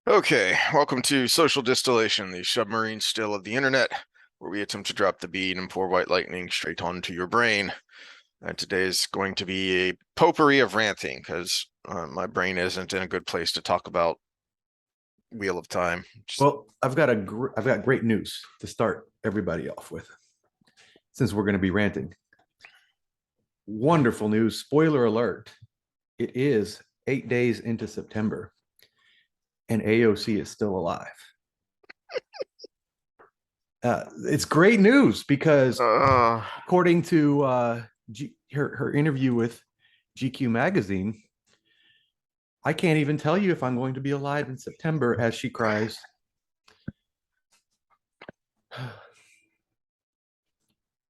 Okay, welcome to Social Distillation, the submarine still of the internet, where we attempt to drop the bead and pour white lightning straight onto your brain. And today is going to be a potpourri of ranting, because my brain isn't in a good place to talk about Wheel of Time. Well, I've got great news to start everybody off with, since we're going to be ranting. Wonderful news. Spoiler alert. It is 8 days into September, and AOC is still alive. It's great news because, according to her interview with GQ magazine, I can't even tell you if I'm going to be alive in September, as she cries.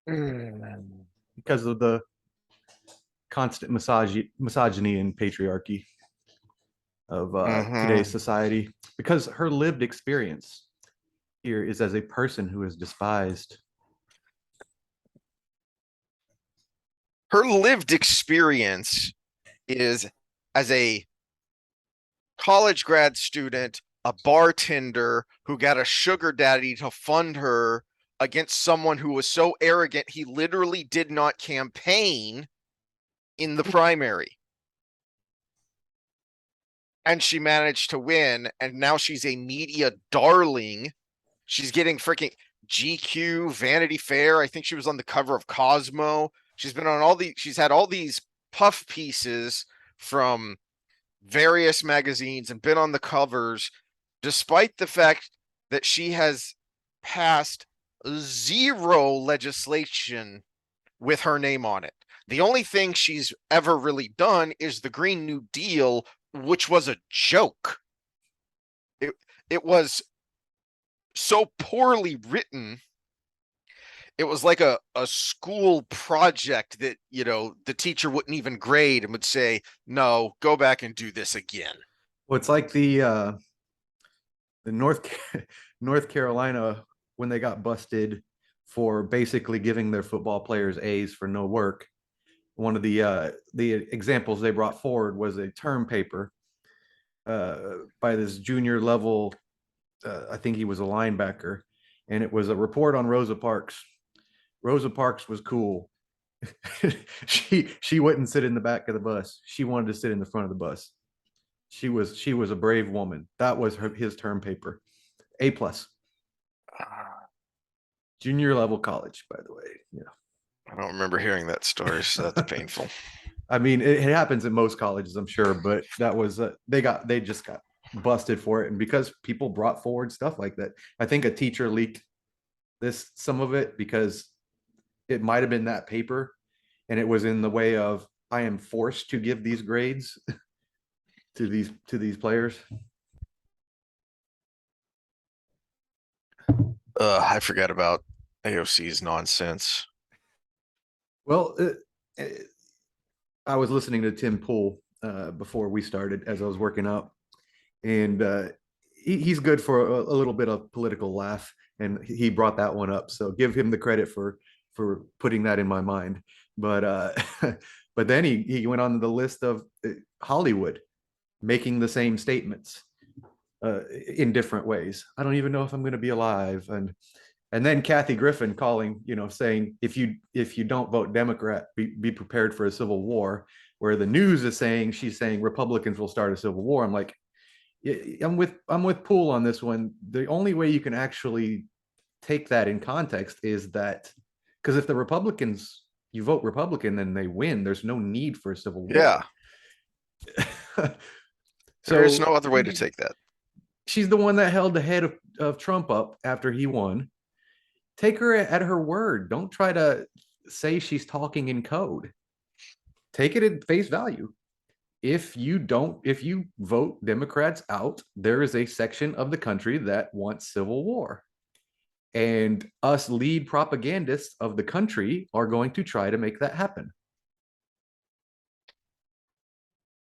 Because of the constant misogyny and patriarchy of today's society, because her lived experience here is as a person who is despised. Her lived experience is as a college grad student, a bartender who got a sugar daddy to fund her against someone who was so arrogant he literally did not campaign in the primary. And she managed to win, and now she's a media darling. She's getting freaking GQ, Vanity Fair. I think she was on the cover of Cosmo. She's been on she's had all these puff pieces from various magazines and been on the covers, despite the fact that she has passed zero legislation with her name on it. The only thing she's ever really done is the Green New Deal, which was a joke. It was so poorly written. It was like a school project that, the teacher wouldn't even grade and would say, no, go back and do this again. Well, it's like the North Carolina, when they got busted for basically giving their football players A's for no work. One of the examples they brought forward was a term paper by this junior level, I think he was a linebacker, and it was a report on Rosa Parks. Rosa Parks was cool. she wouldn't sit in the back of the bus. She wanted to sit in the front of the bus. She was a brave woman. That was his term paper. A+. Junior level college, by the way. Yeah. I don't remember hearing that story, so that's painful. I mean, it happens in most colleges, I'm sure, but that was they just got busted for it, and because people brought forward stuff like that. I think a teacher leaked some of it because it might have been that paper, and it was in the way of, I am forced to give these grades to these players. I forgot about AOC's nonsense. Well, I was listening to Tim Pool before we started as I was working out, and he's good for a little bit of political laugh, and he brought that one up. So give him the credit for putting that in my mind. But but then he went on the list of Hollywood making the same statements in different ways. I don't even know if I'm going to be alive, and then Kathy Griffin calling, saying, if you don't vote Democrat, be prepared for a civil war, where the news is saying, she's saying Republicans will start a civil war. I'm like, I'm with Poole on this one. The only way you can actually take that in context is that, because if the Republicans, you vote Republican, then they win. There's no need for a civil war. Yeah. So there's no other way to take that. She's the one that held the head of Trump up after he won. Take her at her word. Don't try to say she's talking in code. Take it at face value. If you vote Democrats out, there is a section of the country that wants civil war. And us lead propagandists of the country are going to try to make that happen.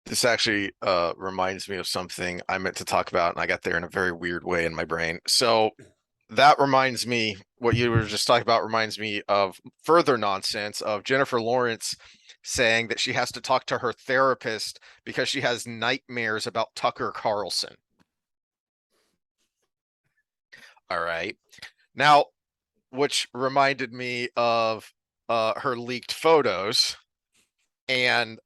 This actually reminds me of something I meant to talk about, and I got there in a very weird way in my brain. So that reminds me, what you were just talking about reminds me of further nonsense of Jennifer Lawrence saying that she has to talk to her therapist because she has nightmares about Tucker Carlson. All right. Now, which reminded me of her leaked photos. And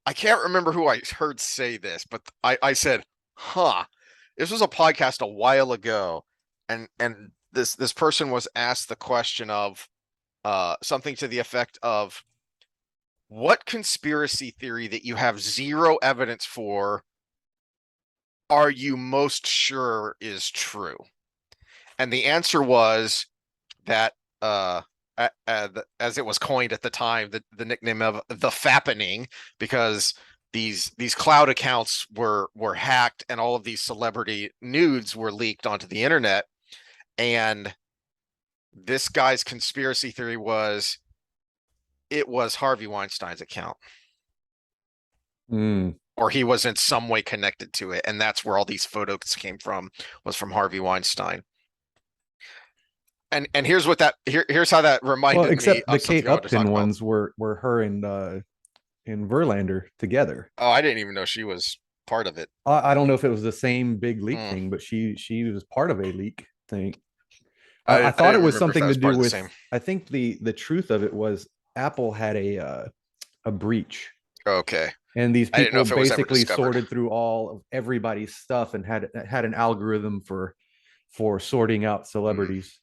I can't remember who I heard say this, but I said, huh, this was a podcast a while ago. And this person was asked the question of something to the effect of, what conspiracy theory that you have zero evidence for are you most sure is true? And the answer was that as it was coined at the time, the nickname of the fappening, because these cloud accounts were hacked and all of these celebrity nudes were leaked onto the internet. And this guy's conspiracy theory was it was Harvey Weinstein's account, Mm. or he was in some way connected to it, and that's where all these photos came from, was from Harvey Weinstein. And here's what here's how that Well, reminded me except the of something Kate I wanted to talk Upton about. ones were her and Verlander together. Oh, I didn't even know she was part of it. I don't know if it was the same big leak Mm. thing, but she was part of a leak thing. I I thought it didn't was remember if that something to was part do of the with. same. I think the truth of it was Apple had a breach, Okay. and these I didn't know people if it was ever basically discovered. sorted through all of everybody's stuff and had an algorithm for sorting out Mm. celebrities.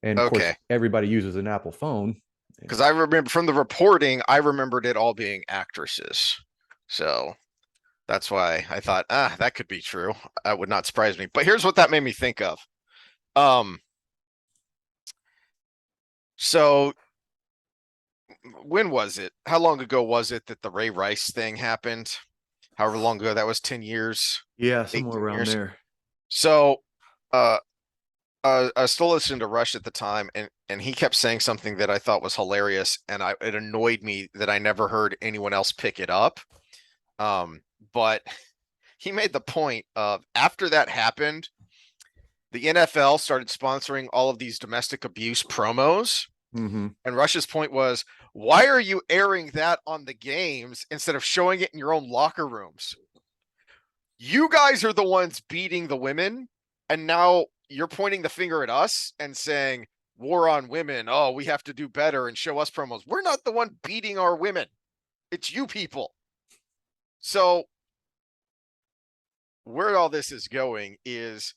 And of course, Okay. everybody uses an Apple phone. Because I remember from the reporting, I remembered it all being actresses. So that's why I thought, that could be true. That would not surprise me. But here's what that made me think of. Um, so when was it? How long ago was it that the Ray Rice thing happened? However long ago that was, 10 years, Yeah, somewhere 18 around years. there. So uh I was still listening to Rush at the time, and he kept saying something that I thought was hilarious, and it annoyed me that I never heard anyone else pick it up. But he made the point of, after that happened, the NFL started sponsoring all of these domestic abuse promos. Mm-hmm. And Rush's point was, why are you airing that on the games instead of showing it in your own locker rooms? You guys are the ones beating the women, and now you're pointing the finger at us and saying, war on women. Oh, we have to do better and show us promos. We're not the one beating our women. It's you people. So where all this is going is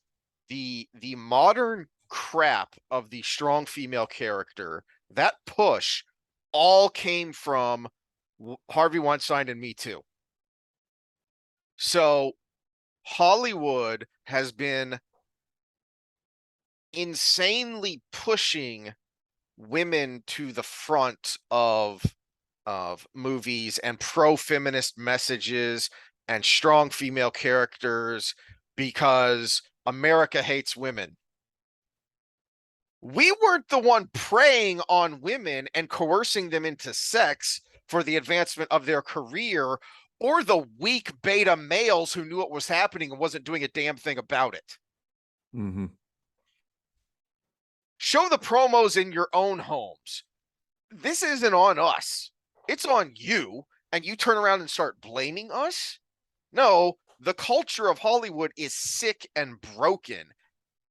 the modern crap of the strong female character. That push all came from Harvey Weinstein and Me Too. So Hollywood has been insanely pushing women to the front of movies and pro-feminist messages and strong female characters because America hates women. We weren't the one preying on women and coercing them into sex for the advancement of their career, or the weak beta males who knew what was happening and wasn't doing a damn thing about it. Mm-hmm. Show the promos in your own homes. This isn't on us. It's on you. And you turn around and start blaming us? No, the culture of Hollywood is sick and broken.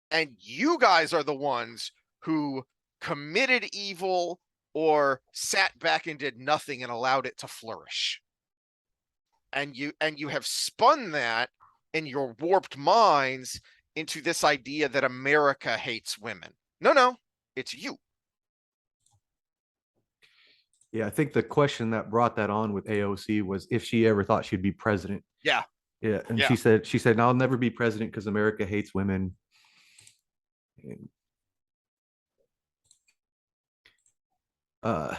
And you guys are the ones who committed evil or sat back and did nothing and allowed it to flourish. And you have spun that in your warped minds into this idea that America hates women. No, it's you. Yeah, I think the question that brought that on with AOC was if she ever thought she'd be president. Yeah. Yeah, and Yeah. she said, "I'll never be president because America hates women." And, uh,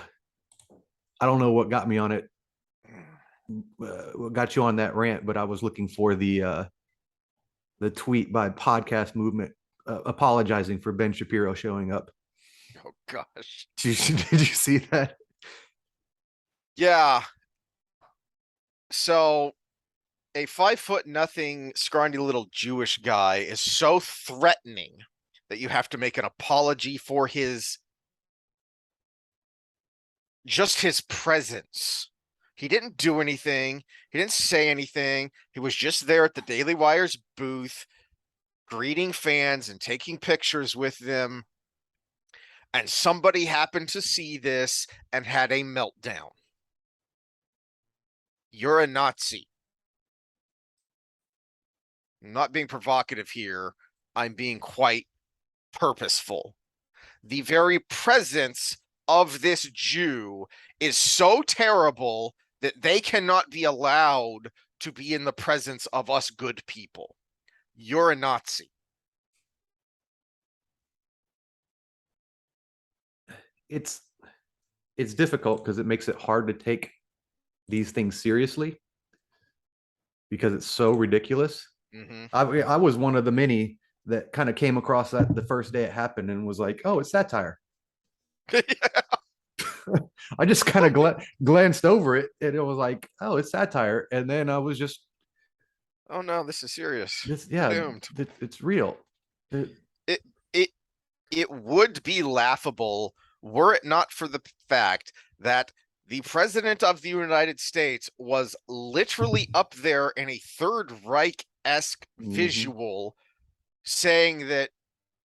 I don't know what got me on it, what got you on that rant, but I was looking for the tweet by Podcast Movement apologizing for Ben Shapiro showing up. Oh gosh. Did you see that? Yeah. So a 5'0" scrawny little Jewish guy is so threatening that you have to make an apology for just his presence. He didn't do anything. He didn't say anything. He was just there at the Daily Wire's booth, greeting fans and taking pictures with them. And somebody happened to see this and had a meltdown. You're a Nazi. I'm not being provocative here. I'm being quite purposeful. The very presence of this Jew is so terrible that they cannot be allowed to be in the presence of us good people. You're a Nazi. It's difficult because it makes it hard to take these things seriously because it's so ridiculous. Mm-hmm. I was one of the many that kind of came across that the first day it happened and was like, oh, it's satire. I just kind of glanced over it and it was like, oh, it's satire. And then I was just, oh no, this is serious. yeah, doomed. It's real. It would be laughable were it not for the fact that the president of the United States was literally up there in a Third Reich-esque visual saying that,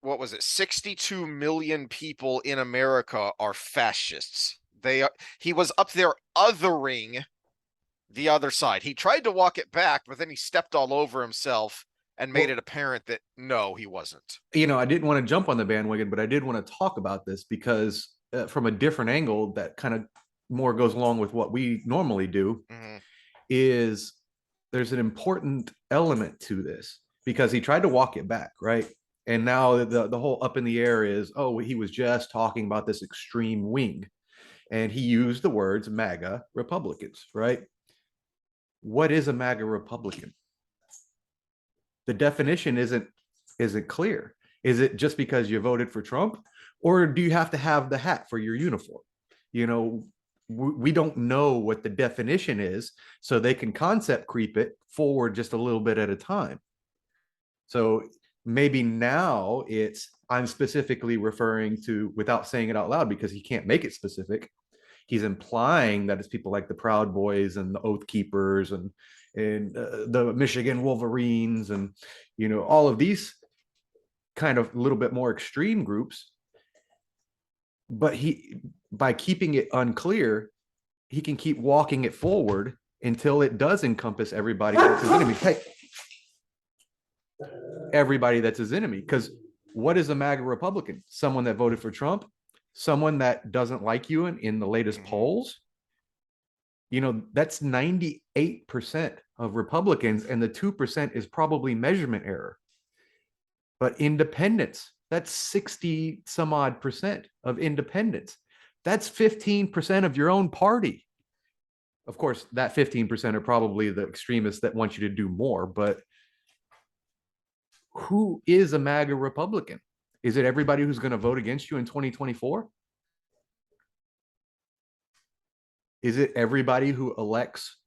what was it, 62 million people in America are fascists. He was up there othering the other side. He tried to walk it back, but then he stepped all over himself and made it apparent that no, he wasn't. I didn't want to jump on the bandwagon, but I did want to talk about this because from a different angle that kind of more goes along with what we normally do, is there's an important element to this because he tried to walk it back, right? And now the whole up in the air is, oh, he was just talking about this extreme wing. And he used the words MAGA Republicans, right? What is a MAGA Republican? The definition isn't clear. Is it just because you voted for Trump, or do you have to have the hat for your uniform? We don't know what the definition is, so they can concept creep it forward just a little bit at a time. So maybe now I'm specifically referring to, without saying it out loud because he can't make it specific, he's implying that it's people like the Proud Boys and the Oath Keepers and the Michigan Wolverines and all of these kind of a little bit more extreme groups. But by keeping it unclear, he can keep walking it forward until it does encompass everybody that's his enemy. Hey, everybody that's his enemy. Because what is a MAGA Republican? Someone that voted for Trump, someone that doesn't like you in the latest polls. That's 98% of Republicans, and the 2% is probably measurement error. But independents, that's 60 some odd percent of independents. That's 15% of your own party. Of course, that 15% are probably the extremists that want you to do more, but who is a MAGA Republican? Is it everybody who's going to vote against you in 2024? Is it everybody who elects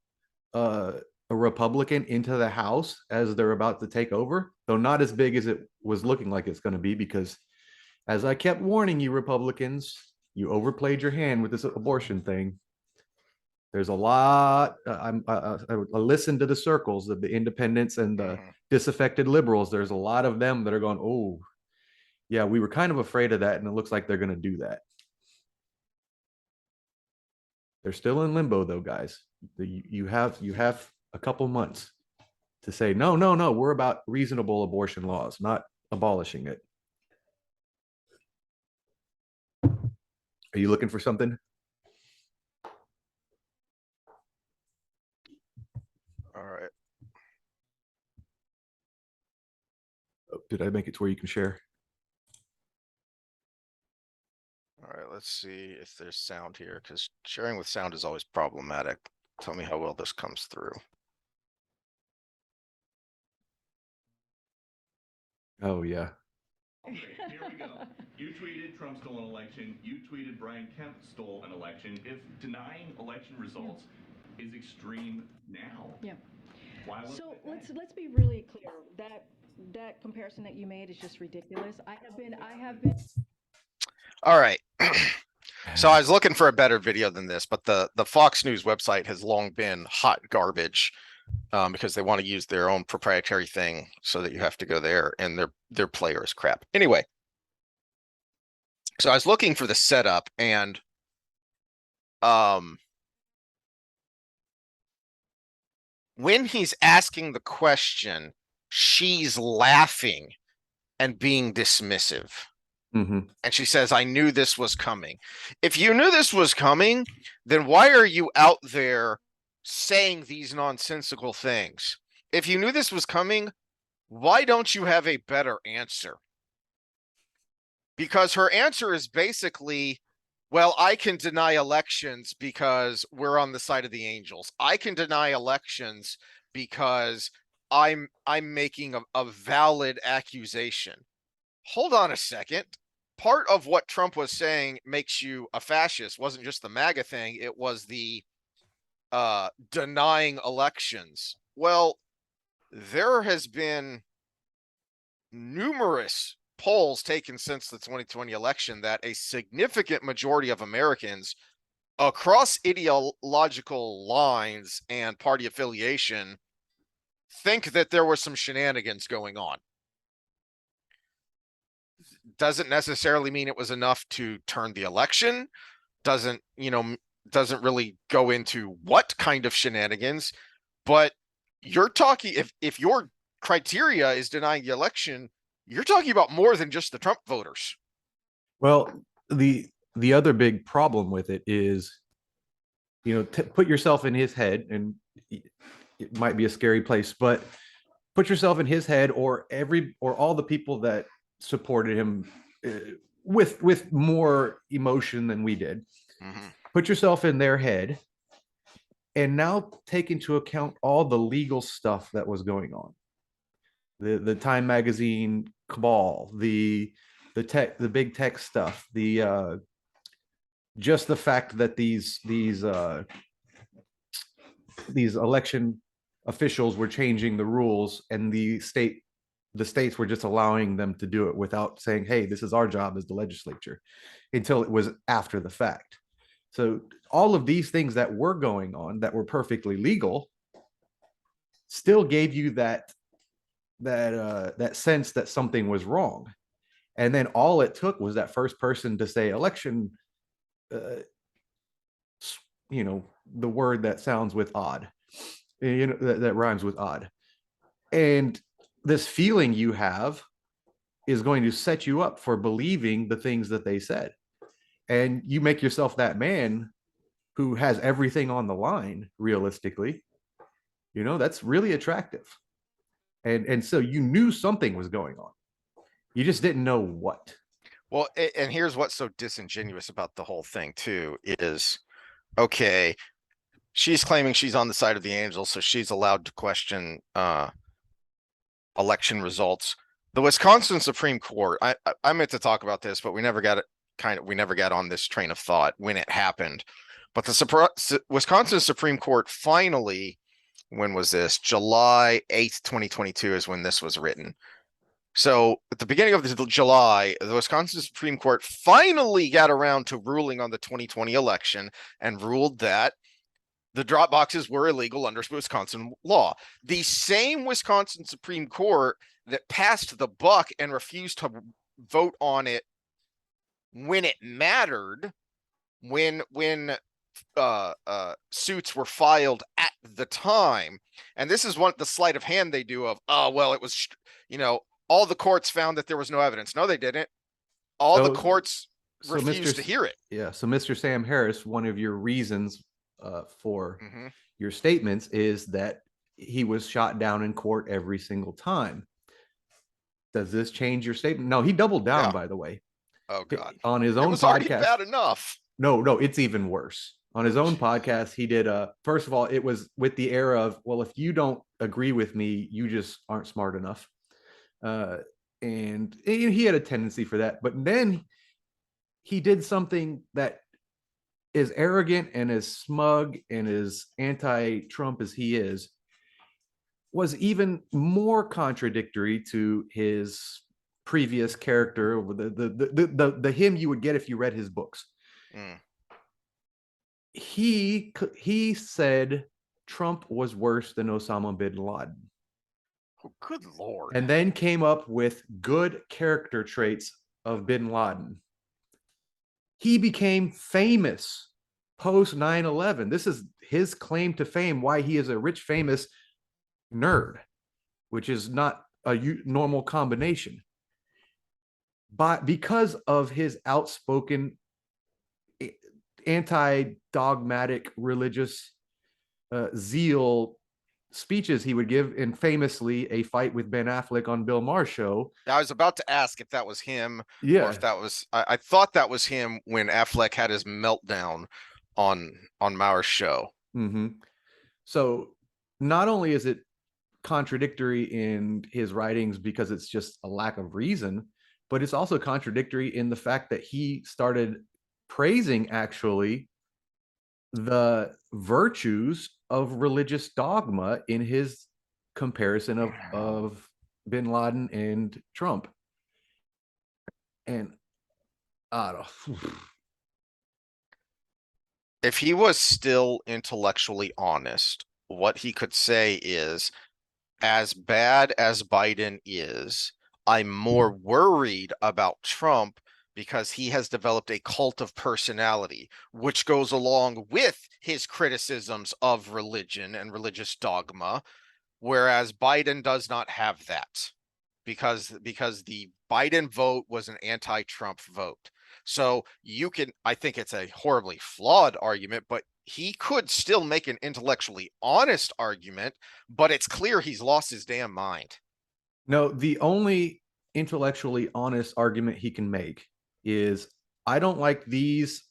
a Republican into the House as they're about to take over? Though not as big as it was looking like it's going to be, because as I kept warning you, Republicans, you overplayed your hand with this abortion thing. There's a lot. I listened to the circles of the independents and the disaffected liberals. There's a lot of them that are going, oh, yeah, we were kind of afraid of that, and it looks like they're going to do that. They're still in limbo, though, guys. You have a couple months to say, no, we're about reasonable abortion laws, not abolishing it. Are you looking for something? All right. Oh, did I make it to where you can share? All right, let's see if there's sound here, because sharing with sound is always problematic. Tell me how well this comes through. Oh, yeah. Okay, here we go. You tweeted Trump stole an election. You tweeted Brian Kemp stole an election. If denying election results is extreme now, why was So let's be really clear. That comparison that you made is just ridiculous. I have been. All right. So I was looking for a better video than this, but the Fox News website has long been hot garbage because they want to use their own proprietary thing so that you have to go there, and their player is crap. Anyway, so I was looking for the setup, and when he's asking the question, she's laughing and being dismissive. Mm-hmm. And she says, I knew this was coming. If you knew this was coming, then why are you out there saying these nonsensical things? If you knew this was coming, why don't you have a better answer? Because her answer is basically, well, I can deny elections because we're on the side of the angels. I can deny elections because I'm making a valid accusation. Hold on a second. Part of what Trump was saying makes you a fascist wasn't just the MAGA thing, it was the denying elections. Well, there has been numerous polls taken since the 2020 election that a significant majority of Americans across ideological lines and party affiliation think that there was some shenanigans going on. Doesn't necessarily mean it was enough to turn the election. Doesn't really go into what kind of shenanigans, but you're talking, if your criteria is denying the election, you're talking about more than just the Trump voters. Well, the other big problem with it is, put yourself in his head, and it might be a scary place, but put yourself in his head, or all the people that supported him with more emotion than we did. Mm-hmm. Put yourself in their head, and now take into account all the legal stuff that was going on. The Time Magazine cabal, the big tech stuff, just the fact that these election officials were changing the rules, and the states were just allowing them to do it without saying, hey, this is our job as the legislature, until it was after the fact. So all of these things that were going on that were perfectly legal still gave you that sense that something was wrong. And then all it took was that first person to say election, the word that sounds with odd, that rhymes with odd. And this feeling you have is going to set you up for believing the things that they said. And you make yourself that man who has everything on the line, realistically. That's really attractive. And so you knew something was going on. You just didn't know what. Well, and here's what's so disingenuous about the whole thing too is, okay, she's claiming she's on the side of the angels, so she's allowed to question election results. The Wisconsin Supreme Court, I meant to talk about this, but we never got on this train of thought when it happened. But the Wisconsin Supreme Court finally, when was this? July 8th, 2022 is when this was written. So at the beginning of July, the Wisconsin Supreme Court finally got around to ruling on the 2020 election and ruled that the drop boxes were illegal under Wisconsin law. The same Wisconsin Supreme Court that passed the buck and refused to vote on it when it mattered, when suits were filed at the time. And this is the sleight of hand they do of, oh, well, it was, all the courts found that there was no evidence. No, they didn't. All the courts refused to hear it. Yeah. So Mr. Sam Harris, one of your reasons for your statements is that he was shot down in court every single time. Does this change your statement? No, he doubled down, by the way. Oh, God. On his own it was podcast. Already bad enough. No, it's even worse. On his own podcast, he did first of all, it was with the era of, well, if you don't agree with me, you just aren't smart enough. And he had a tendency for that. But then he did something that is arrogant and as smug and as anti-Trump as he is, was even more contradictory to his previous character, the him you would get if you read his books. He said Trump was worse than Osama bin Laden. Oh, good Lord. And then came up with good character traits of bin Laden. He became famous post 9/11. This is his claim to fame, why he is a rich, famous nerd, which is not a normal combination. But because of his outspoken, anti-dogmatic religious zeal speeches he would give, and famously a fight with Ben Affleck on Bill Maher's show. I was about to ask if that was him, Yeah, or if that was I thought that was him when Affleck had his meltdown on Maher's show. mm-hmm. So not only is it contradictory in his writings because it's just a lack of reason, but it's also contradictory in the fact that he started praising actually the virtues of religious dogma in his comparison of bin Laden and Trump. And I don't know. If he was still intellectually honest, what he could say is, as bad as Biden is, I'm more worried about Trump because he has developed a cult of personality, which goes along with his criticisms of religion and religious dogma, whereas Biden does not have that because the Biden vote was an anti-Trump vote. So I think it's a horribly flawed argument, but he could still make an intellectually honest argument, but it's clear he's lost his damn mind. No, the only intellectually honest argument he can make is, I don't like this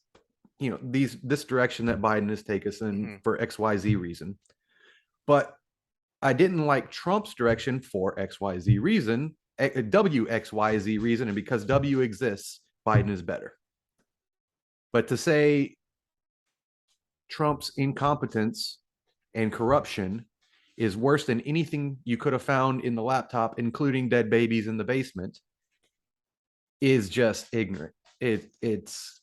direction that Biden has taken us in for XYZ reason. But I didn't like Trump's direction for XYZ reason, WXYZ reason, and because W exists, Biden is better. But to say Trump's incompetence and corruption is worse than anything you could have found in the laptop, including dead babies in the basement, is just ignorant. It's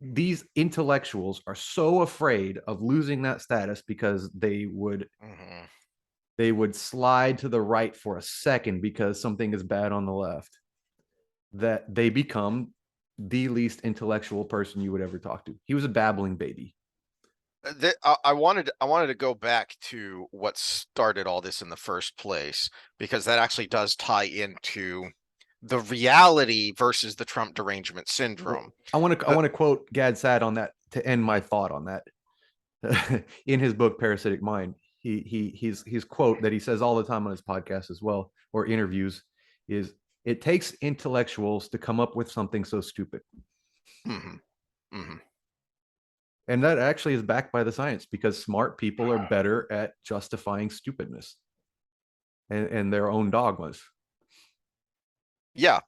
these intellectuals are so afraid of losing that status because they would slide to the right for a second because something is bad on the left, that they become the least intellectual person you would ever talk to. He was a babbling baby. I wanted to go back to what started all this in the first place, because that actually does tie into the reality versus the Trump derangement syndrome. I want to quote Gad Saad on that to end my thought on that. In his book Parasitic Mind, his quote that he says all the time on his podcast as well, or interviews, is, it takes intellectuals to come up with something so stupid. And that actually is backed by the science, because smart people are better at justifying stupidness and their own dogmas. Yeah,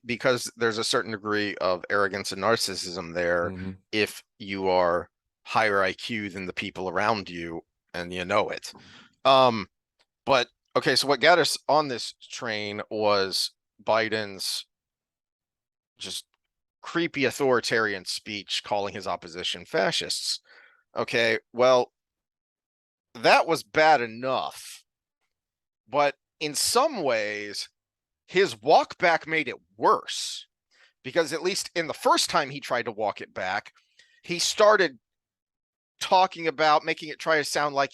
because there's a certain degree of arrogance and narcissism there if you are higher IQ than the people around you and you know it. But okay, so what got us on this train was Biden's just creepy authoritarian speech calling his opposition fascists. Okay, well, that was bad enough, but in some ways his walk back made it worse, because at least in the first time he tried to walk it back, he started talking about making it try to sound like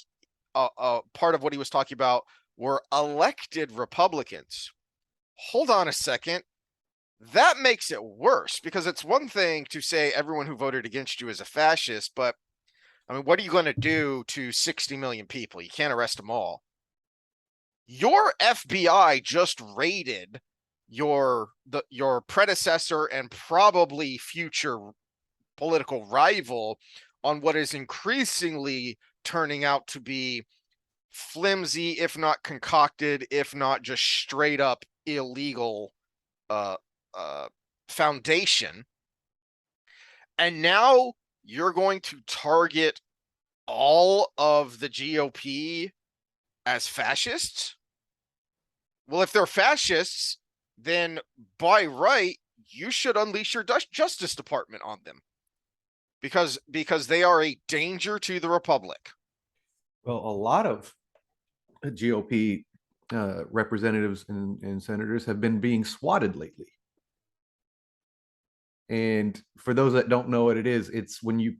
part of what he was talking about were elected Republicans. Hold on a second. That makes it worse, because it's one thing to say everyone who voted against you is a fascist, but I mean, what are you going to do to 60 million people? You can't arrest them all. Your FBI just raided your predecessor and probably future political rival on what is increasingly turning out to be flimsy, if not concocted, if not just straight up illegal foundation. And now you're going to target all of the GOP as fascists? Well, if they're fascists, then by right, you should unleash your Justice Department on them. because they are a danger to the republic. Well, a lot of GOP representatives and senators have been being swatted lately. And for those that don't know what it is, it's when you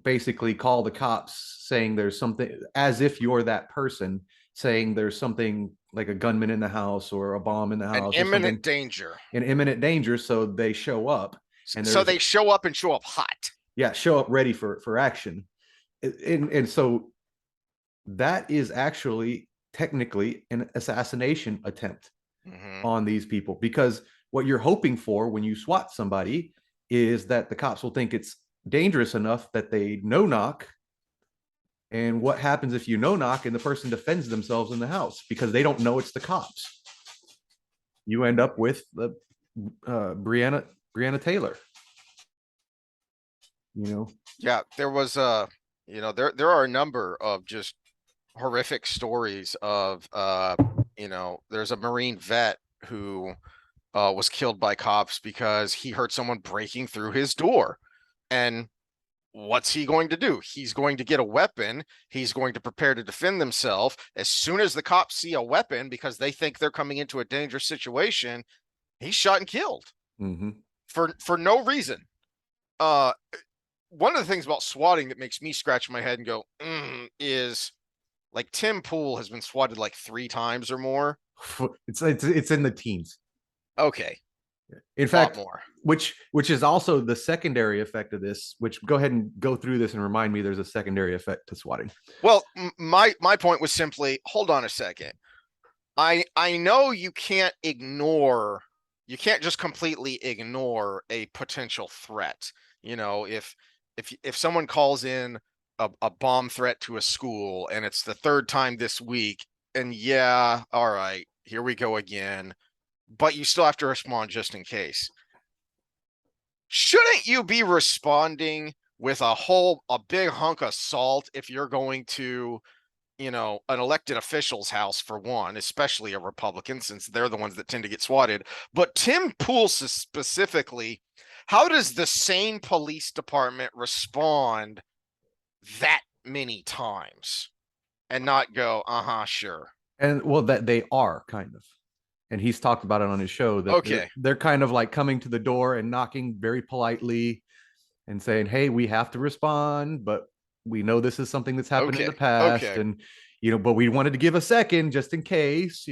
basically call the cops saying there's something, as if you're that person, saying there's something like a gunman in the house or a bomb in the An house, imminent danger. an imminent danger. So they show up, and So they show up and show up hot. Yeah, show up ready for action. And so that is actually technically an assassination attempt on these people, because what you're hoping for when you SWAT somebody is that the cops will think it's dangerous enough that they no knock. And what happens if you no knock and the person defends themselves in the house because they don't know it's the cops? You end up with the Breonna Taylor. Yeah, there was there are a number of just horrific stories of there's a Marine vet who was killed by cops because he heard someone breaking through his door. And what's he going to do? He's going to get a weapon. He's going to prepare to defend himself. As soon as the cops see a weapon, because they think they're coming into a dangerous situation, he's shot and killed for no reason. One of the things about swatting that makes me scratch my head and go, is like Tim Pool has been swatted like 3 times or more. It's in the teens. Okay. In fact, more. Which is also the secondary effect of this, which go ahead and go through this and remind me there's a secondary effect to swatting. Well, my point was simply, hold on a second. I know you can't just completely ignore a potential threat. If someone calls in a bomb threat to a school and it's the 3rd time this week, and yeah, all right, here we go again, but you still have to respond just in case. Shouldn't you be responding with a big hunk of salt if you're going to, an elected official's house, for one, especially a Republican, since they're the ones that tend to get swatted? But Tim Pool specifically, how does the sane police department respond that many times and not go, sure? And well, that they are kind of. And he's talked about it on his show that they're kind of like coming to the door and knocking very politely and saying, hey, we have to respond, but we know this is something that's happened in the past. And, but we wanted to give a second just in case,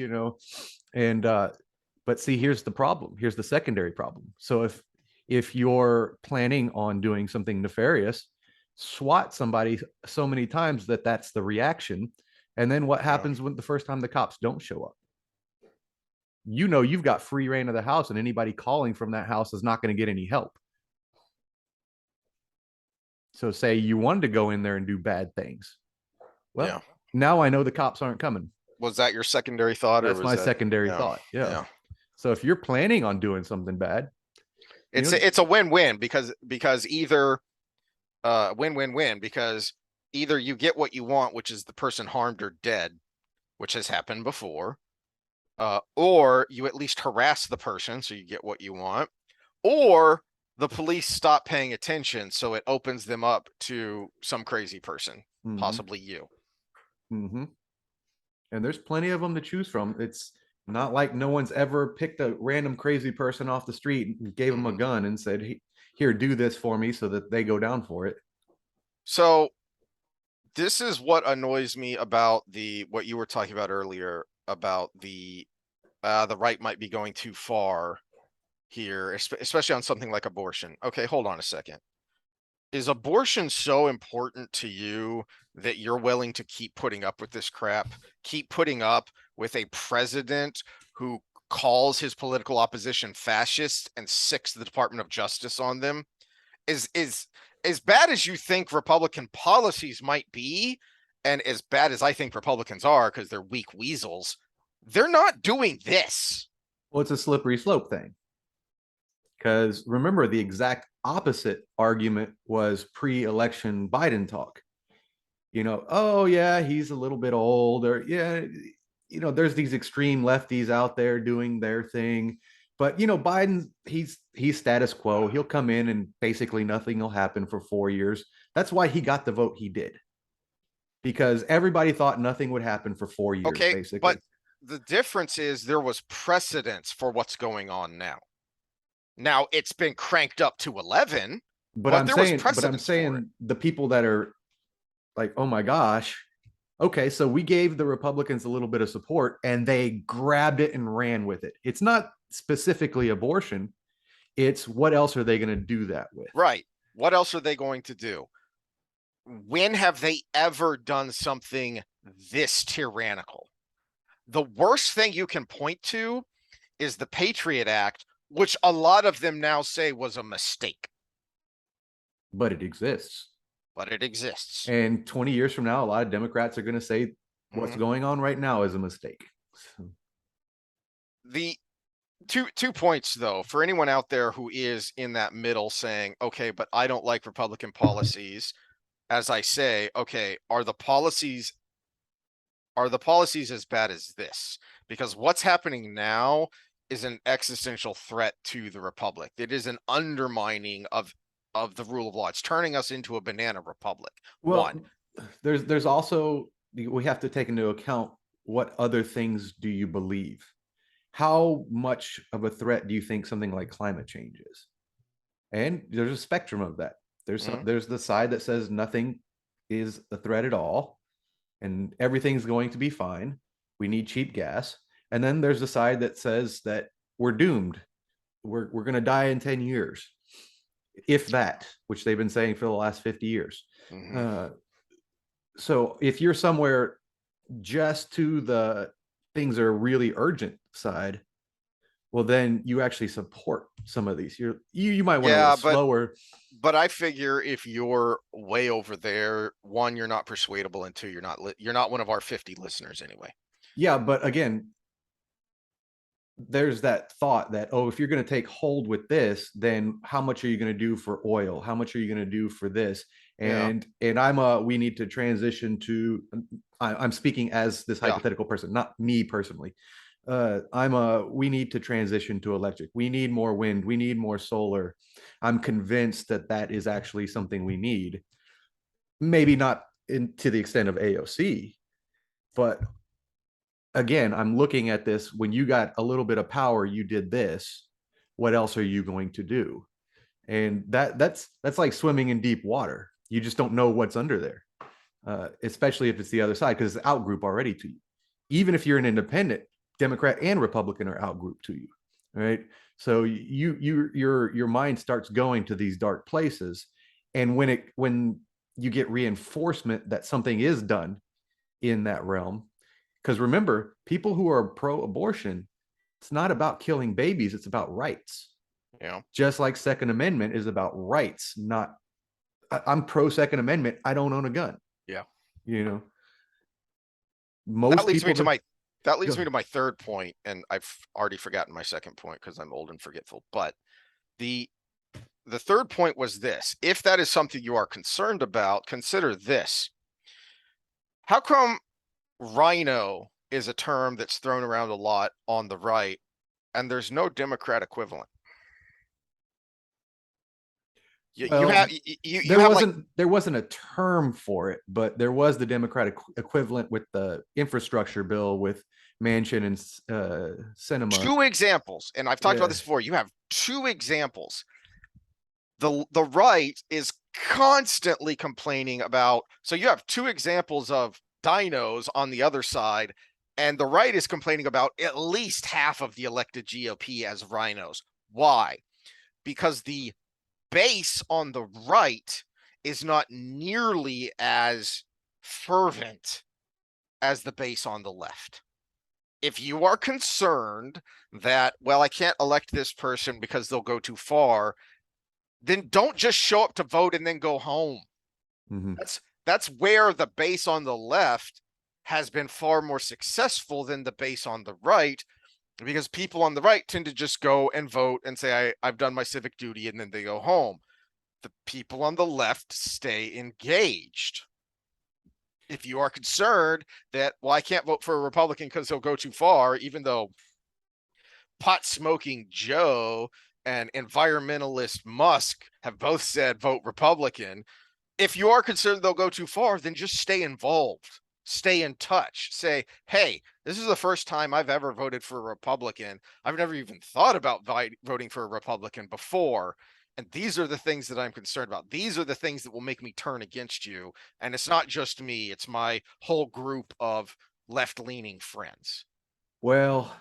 and, but see, here's the problem. Here's the secondary problem. So if you're planning on doing something nefarious, SWAT somebody so many times that that's the reaction. And then what happens when the first time the cops don't show up? You've got free reign of the house, and anybody calling from that house is not going to get any help. So say you wanted to go in there and do bad things. Well, now I know the cops aren't coming. Was that your secondary thought? That's my secondary thought. Yeah. So if you're planning on doing something bad, it's a win-win because either win-win-win, because either you get what you want, which is the person harmed or dead, which has happened before, or you at least harass the person so you get what you want, or the police stop paying attention so it opens them up to some crazy person, possibly you. And there's plenty of them to choose from. It's not like no one's ever picked a random crazy person off the street and gave them a gun and said, hey, here, do this for me, so that they go down for it. So this is what annoys me about what you were talking about earlier about the right might be going too far here, especially on something like abortion. Okay, hold on a second. Is abortion so important to you that you're willing to keep putting up with this crap, keep putting up with a president who calls his political opposition fascist and sicks the Department of Justice on them? Is as bad as you think Republican policies might be, and as bad as I think Republicans are because they're weak weasels, they're not doing this. Well, it's a slippery slope thing. Because remember, the exact opposite argument was pre-election Biden talk. Oh yeah, he's a little bit old, or yeah, there's these extreme lefties out there doing their thing. But you know, Biden, he's status quo. He'll come in and basically nothing will happen for 4 years. That's why he got the vote he did. Because everybody thought nothing would happen for 4 years, Okay, basically. but the difference is there was precedence for what's going on now. Now it's been cranked up to 11, but there was precedence for it. The people that are like, oh my gosh, okay, so we gave the Republicans a little bit of support and they grabbed it and ran with it. It's not specifically abortion. It's what else are they going to do that with? Right. What else are they going to do? When have they ever done something this tyrannical? The worst thing you can point to is the Patriot Act, which a lot of them now say was a mistake. But it exists. But it exists. And 20 years from now, a lot of Democrats are going to say what's going on right now is a mistake. So. The two points, though, for anyone out there who is in that middle saying, okay, but I don't like Republican policies. As I say, okay, are the policies as bad as this? Because what's happening now is an existential threat to the republic. It is an undermining of the rule of law. It's turning us into a banana republic. Well, there's also, we have to take into account what other things do you believe? How much of a threat do you think something like climate change is? And there's a spectrum of that. There's the side that says nothing is a threat at all and everything's going to be fine. We need cheap gas. And then there's the side that says that we're doomed. We're going to die in 10 years. If that, which they've been saying for the last 50 years. So if you're somewhere just to the things are really urgent side, well, then you actually support some of these. You might want to go slower. But I figure if you're way over there, one, you're not persuadable, and two, you're not one of our 50 listeners anyway. Yeah, but again, there's that thought that, oh, if you're going to take hold with this, then how much are you going to do for oil? How much are you going to do for this? And we need to transition to, I'm speaking as this hypothetical person, not me personally. We need to transition to electric. We need more wind. We need more solar. I'm convinced that that is actually something we need. Maybe not to the extent of AOC, but again, I'm looking at this. When you got a little bit of power, you did this. What else are you going to do? And that's like swimming in deep water. You just don't know what's under there, especially if it's the other side, because it's out group already to you. Even if you're an independent, Democrat and Republican are out group to you, right? So your mind starts going to these dark places, and when you get reinforcement that something is done in that realm, because remember, people who are pro-abortion, it's not about killing babies; it's about rights. Yeah, just like Second Amendment is about rights. Not, I'm pro Second Amendment. I don't own a gun. Yeah, you know. That leads me to my third point, and I've already forgotten my second point because I'm old and forgetful. But the third point was this: if that is something you are concerned about, consider this. How come rhino is a term that's thrown around a lot on the right, and there's no Democrat equivalent? There wasn't a term for it, but there was the Democratic equivalent with the infrastructure bill with Manchin and Sinema. Two examples, and I've talked about this before. You have two examples. The right is constantly complaining about. So you have two examples of dinos on the other side, and the right is complaining about at least half of the elected GOP as rhinos. Why? Because the base on the right is not nearly as fervent as the base on the left. If you are concerned that, well, I can't elect this person because they'll go too far, then don't just show up to vote and then go home. That's where the base on the left has been far more successful than the base on the right, because people on the right tend to just go and vote and say, I've done my civic duty, and then they go home. The people on the left stay engaged. If you are concerned that, well, I can't vote for a Republican because he'll go too far, even though pot smoking Joe and environmentalist Musk have both said vote Republican. If you are concerned they'll go too far, then just stay involved, stay in touch, say, hey, this is the first time I've ever voted for a Republican. I've never even thought about voting for a Republican before. And these are the things that I'm concerned about. These are the things that will make me turn against you. And it's not just me, it's my whole group of left-leaning friends. Well,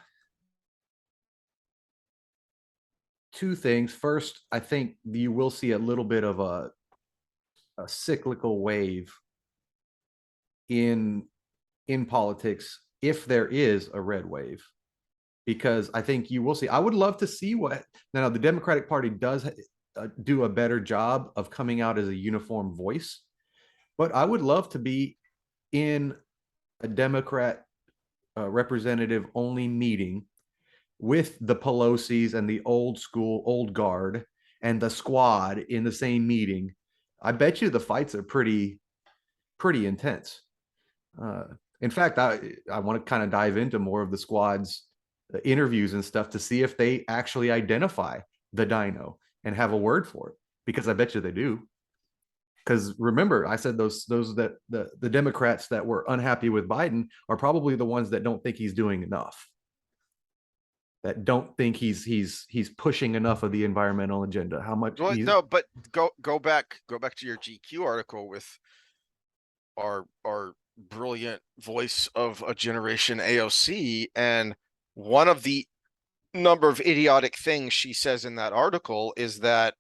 two things. First, I think you will see a little bit of a cyclical wave in politics if there is a red wave, because I think you will see. I would love to see what now the Democratic Party does do a better job of coming out as a uniform voice, but I would love to be in a Democrat representative only meeting with the Pelosi's and the old school, old guard and the squad in the same meeting. I bet you the fights are pretty intense. In fact, I want to kind of dive into more of the squad's interviews and stuff to see if they actually identify the dino and have a word for it, because I bet you they do. Because remember, I said those that the Democrats that were unhappy with Biden are probably the ones that don't think he's doing enough, that don't think he's pushing enough of the environmental agenda. How much? Well, no, but go back to your GQ article with our brilliant voice of a generation, AOC, and one of the number of idiotic things she says in that article is that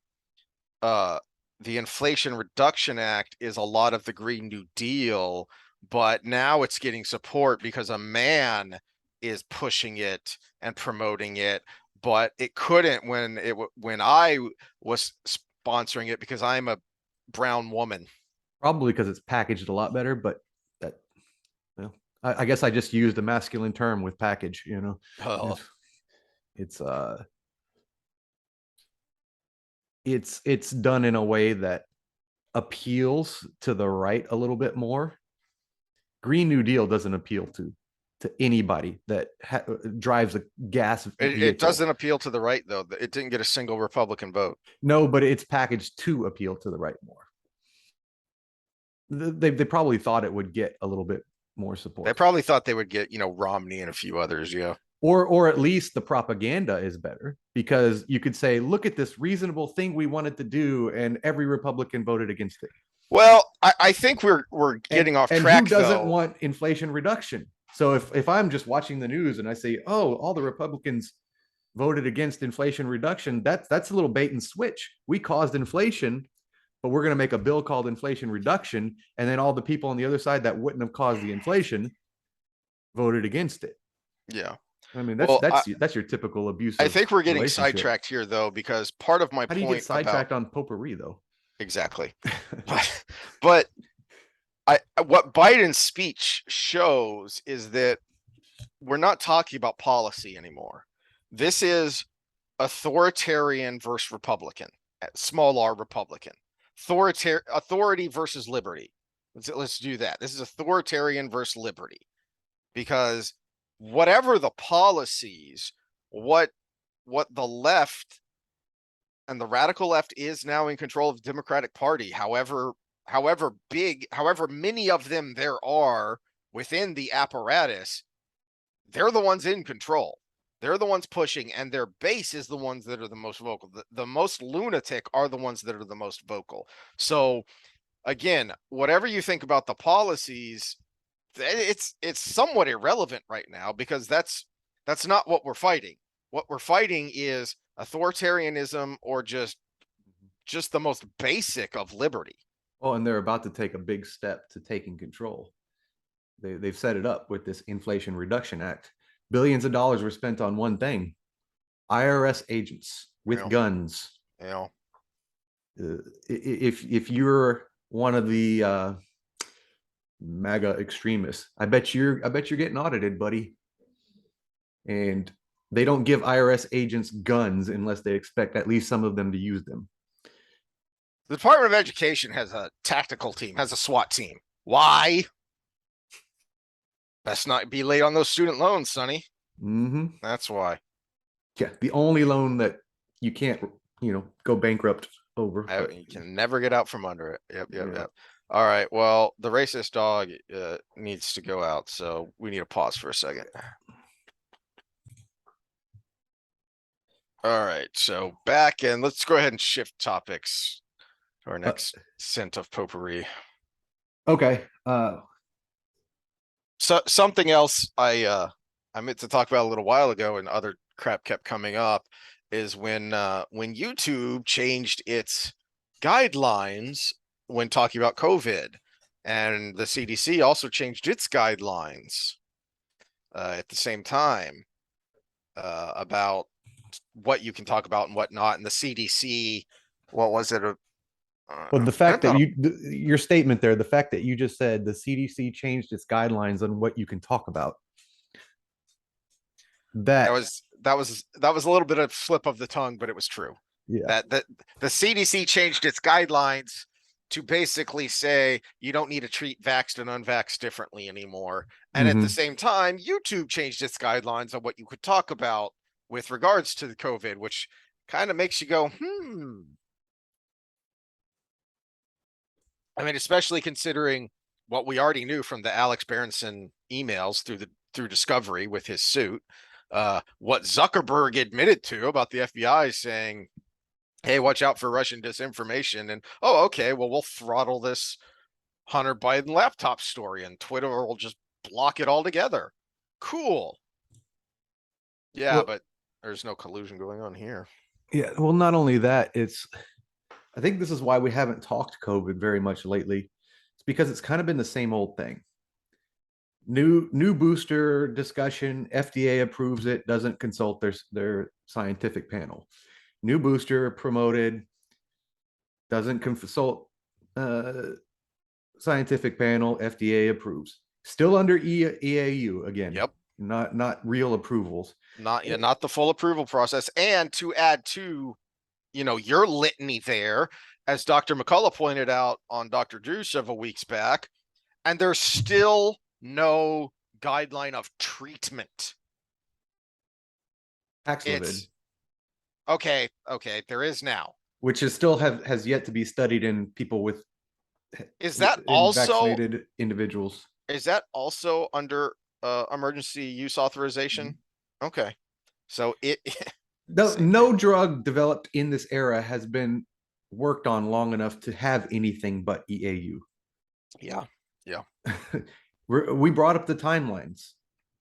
the Inflation Reduction Act is a lot of the Green New Deal, but now it's getting support because a man is pushing it and promoting it, but it couldn't when I was sponsoring it because I'm a brown woman. Probably because it's packaged a lot better, but that, well, I guess I just used a masculine term with package, you know. Oh. It's done in a way that appeals to the right a little bit more. Green New Deal doesn't appeal to anybody that drives a gas vehicle. It doesn't appeal to the right, though. It didn't get a single Republican vote. No, but it's packaged to appeal to the right more. They probably thought it would get a little bit more support. They probably thought they would get, Romney and a few others, yeah. Or at least the propaganda is better, because you could say, look at this reasonable thing we wanted to do, and every Republican voted against it. Well, I think we're getting off track. And who doesn't want inflation reduction? So if I'm just watching the news and I say, oh, all the Republicans voted against inflation reduction, that's a little bait and switch. We caused inflation, but we're going to make a bill called inflation reduction, and then all the people on the other side that wouldn't have caused the inflation voted against it. Yeah. I mean, that's your typical abuse. I think we're getting sidetracked here, though, because part of my How do you get sidetracked on potpourri, though? Exactly. but what Biden's speech shows is that we're not talking about policy anymore. This is authoritarian versus Republican, small r Republican. Authority versus liberty. Let's do that. This is authoritarian versus liberty, because whatever the policies, what the left and the radical left is now in control of the Democratic Party, however big, however many of them there are within the apparatus, they're the ones in control. They're the ones pushing, and their base is the ones that are the most vocal. The most lunatic are the ones that are the most vocal. So again, whatever you think about the policies, it's somewhat irrelevant right now, because that's not what we're fighting. What we're fighting is authoritarianism, or just the most basic of liberty. Oh, and they're about to take a big step to taking control. They've set it up with this Inflation Reduction Act. Billions of dollars were spent on one thing: IRS agents with guns. Yeah. If you're one of the MAGA extremists, I bet you're getting audited, buddy. And they don't give IRS agents guns unless they expect at least some of them to use them. The Department of Education has a tactical team, has a SWAT team. Why? Best not be late on those student loans, Sonny. Mm-hmm. That's why. Yeah, the only loan that you can't, go bankrupt over. But You can never get out from under it. Yep, yep, yeah. yep. All right. Well, the racist dog needs to go out, so we need to pause for a second. All right. So back and let's go ahead and shift topics to our next scent of potpourri. Okay. So something else I meant to talk about a little while ago and other crap kept coming up is when YouTube changed its guidelines when talking about COVID, and the CDC also changed its guidelines at the same time about what you can talk about and what not. And the CDC, what was it? Well, the fact that your statement there, the fact that you just said the CDC changed its guidelines on what you can talk about. That was a little bit of slip of the tongue, but it was true. Yeah. That the CDC changed its guidelines to basically say you don't need to treat vaxxed and unvaxxed differently anymore. And at the same time, YouTube changed its guidelines on what you could talk about with regards to the COVID, which kind of makes you go, I mean, especially considering what we already knew from the Alex Berenson emails through Discovery with his suit, what Zuckerberg admitted to about the FBI saying, hey, watch out for Russian disinformation. And, oh, okay, well, we'll throttle this Hunter Biden laptop story and Twitter will just block it altogether. Cool. Yeah, well, but there's no collusion going on here. Yeah, well, not only that, I think this is why we haven't talked COVID very much lately. It's because it's kind of been the same old thing. New booster discussion, FDA approves it, doesn't consult their scientific panel. New booster promoted, doesn't consult scientific panel, FDA approves. Still under EAU again. Yep. Not real approvals. Not the full approval process. And to add to, your litany there, as Dr. McCullough pointed out on Dr. Drew several weeks back, and there's still no guideline of treatment. Paxlovid. Okay, there is now. Which is still has yet to be studied in people with vaccinated individuals. Is that also under emergency use authorization? Okay. So no drug developed in this era has been worked on long enough to have anything but EAU. Yeah. We brought up the timelines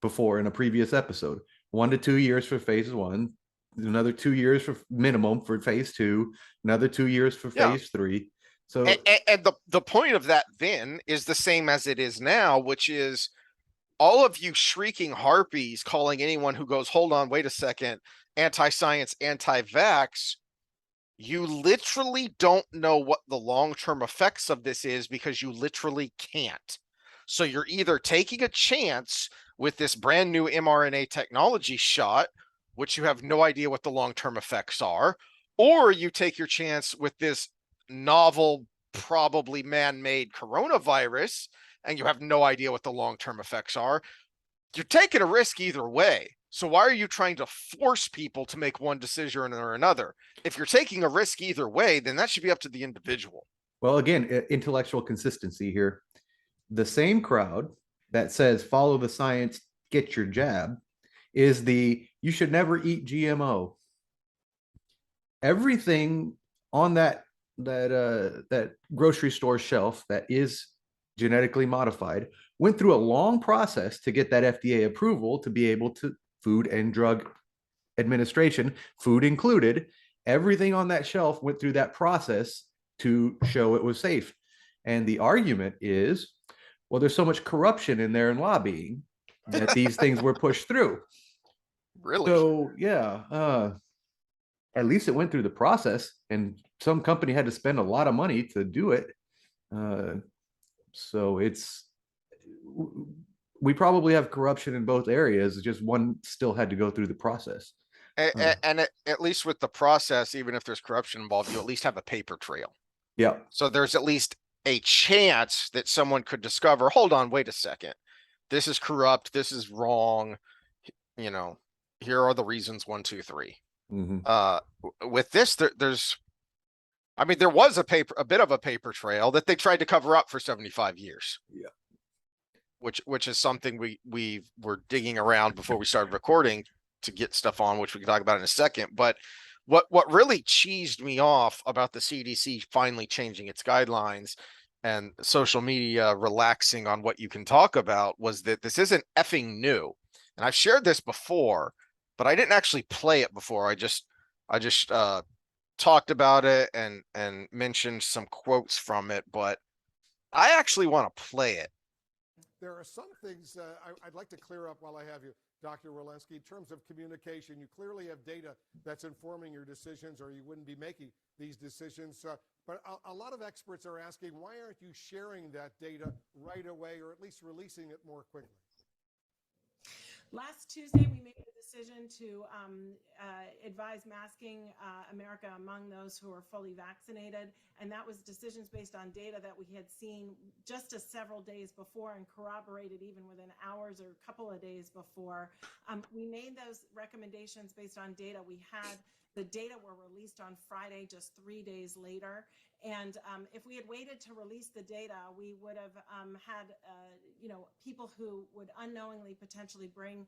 before in a previous episode. 1 to 2 years for phase 1, another 2 years for minimum for phase 2, another 2 years for phase 3. So and the point of that then is the same as it is now, which is all of you shrieking harpies calling anyone who goes, hold on, wait a second, anti-science, anti-vax, you literally don't know what the long-term effects of this is because you literally can't. So you're either taking a chance with this brand new mRNA technology shot, which you have no idea what the long-term effects are, or you take your chance with this novel, probably man-made coronavirus, and you have no idea what the long-term effects are. You're taking a risk either way. So why are you trying to force people to make one decision or another? If you're taking a risk either way, then that should be up to the individual. Well, again, intellectual consistency here. The same crowd that says follow the science, get your jab, is you should never eat GMO. Everything on that grocery store shelf that is genetically modified went through a long process to get that FDA approval to be able to Food and Drug Administration, food included, everything on that shelf went through that process to show it was safe. And the argument is, well, there's so much corruption in there and lobbying that these things were pushed through. Really? So yeah, at least it went through the process, and some company had to spend a lot of money to do it. So we probably have corruption in both areas. Just one still had to go through the process. And at least with the process, even if there's corruption involved, you at least have a paper trail. Yeah. So there's at least a chance that someone could discover, hold on, wait a second. This is corrupt. This is wrong. here are the reasons, 1, 2, 3. Mhm. With this, there's, I mean, there was a bit of a paper trail that they tried to cover up for 75 years. Yeah. Which is something we were digging around before we started recording to get stuff on, which we can talk about in a second. But what really cheesed me off about the CDC finally changing its guidelines and social media relaxing on what you can talk about was that this isn't effing new. And I've shared this before, but I didn't actually play it before. I just talked about it and mentioned some quotes from it, but I actually want to play it. There are some things I'd like to clear up while I have you, Dr. Walensky. In terms of communication, you clearly have data that's informing your decisions, or you wouldn't be making these decisions. But a lot of experts are asking, why aren't you sharing that data right away, or at least releasing it more quickly? Last Tuesday, we made the decision to advise masking America among those who are fully vaccinated, and that was decisions based on data that we had seen just several days before and corroborated even within hours or a couple of days before. We made those recommendations based on data we had. The data were released on Friday, just 3 days later. And if we had waited to release the data, we would have had, people who would unknowingly potentially bring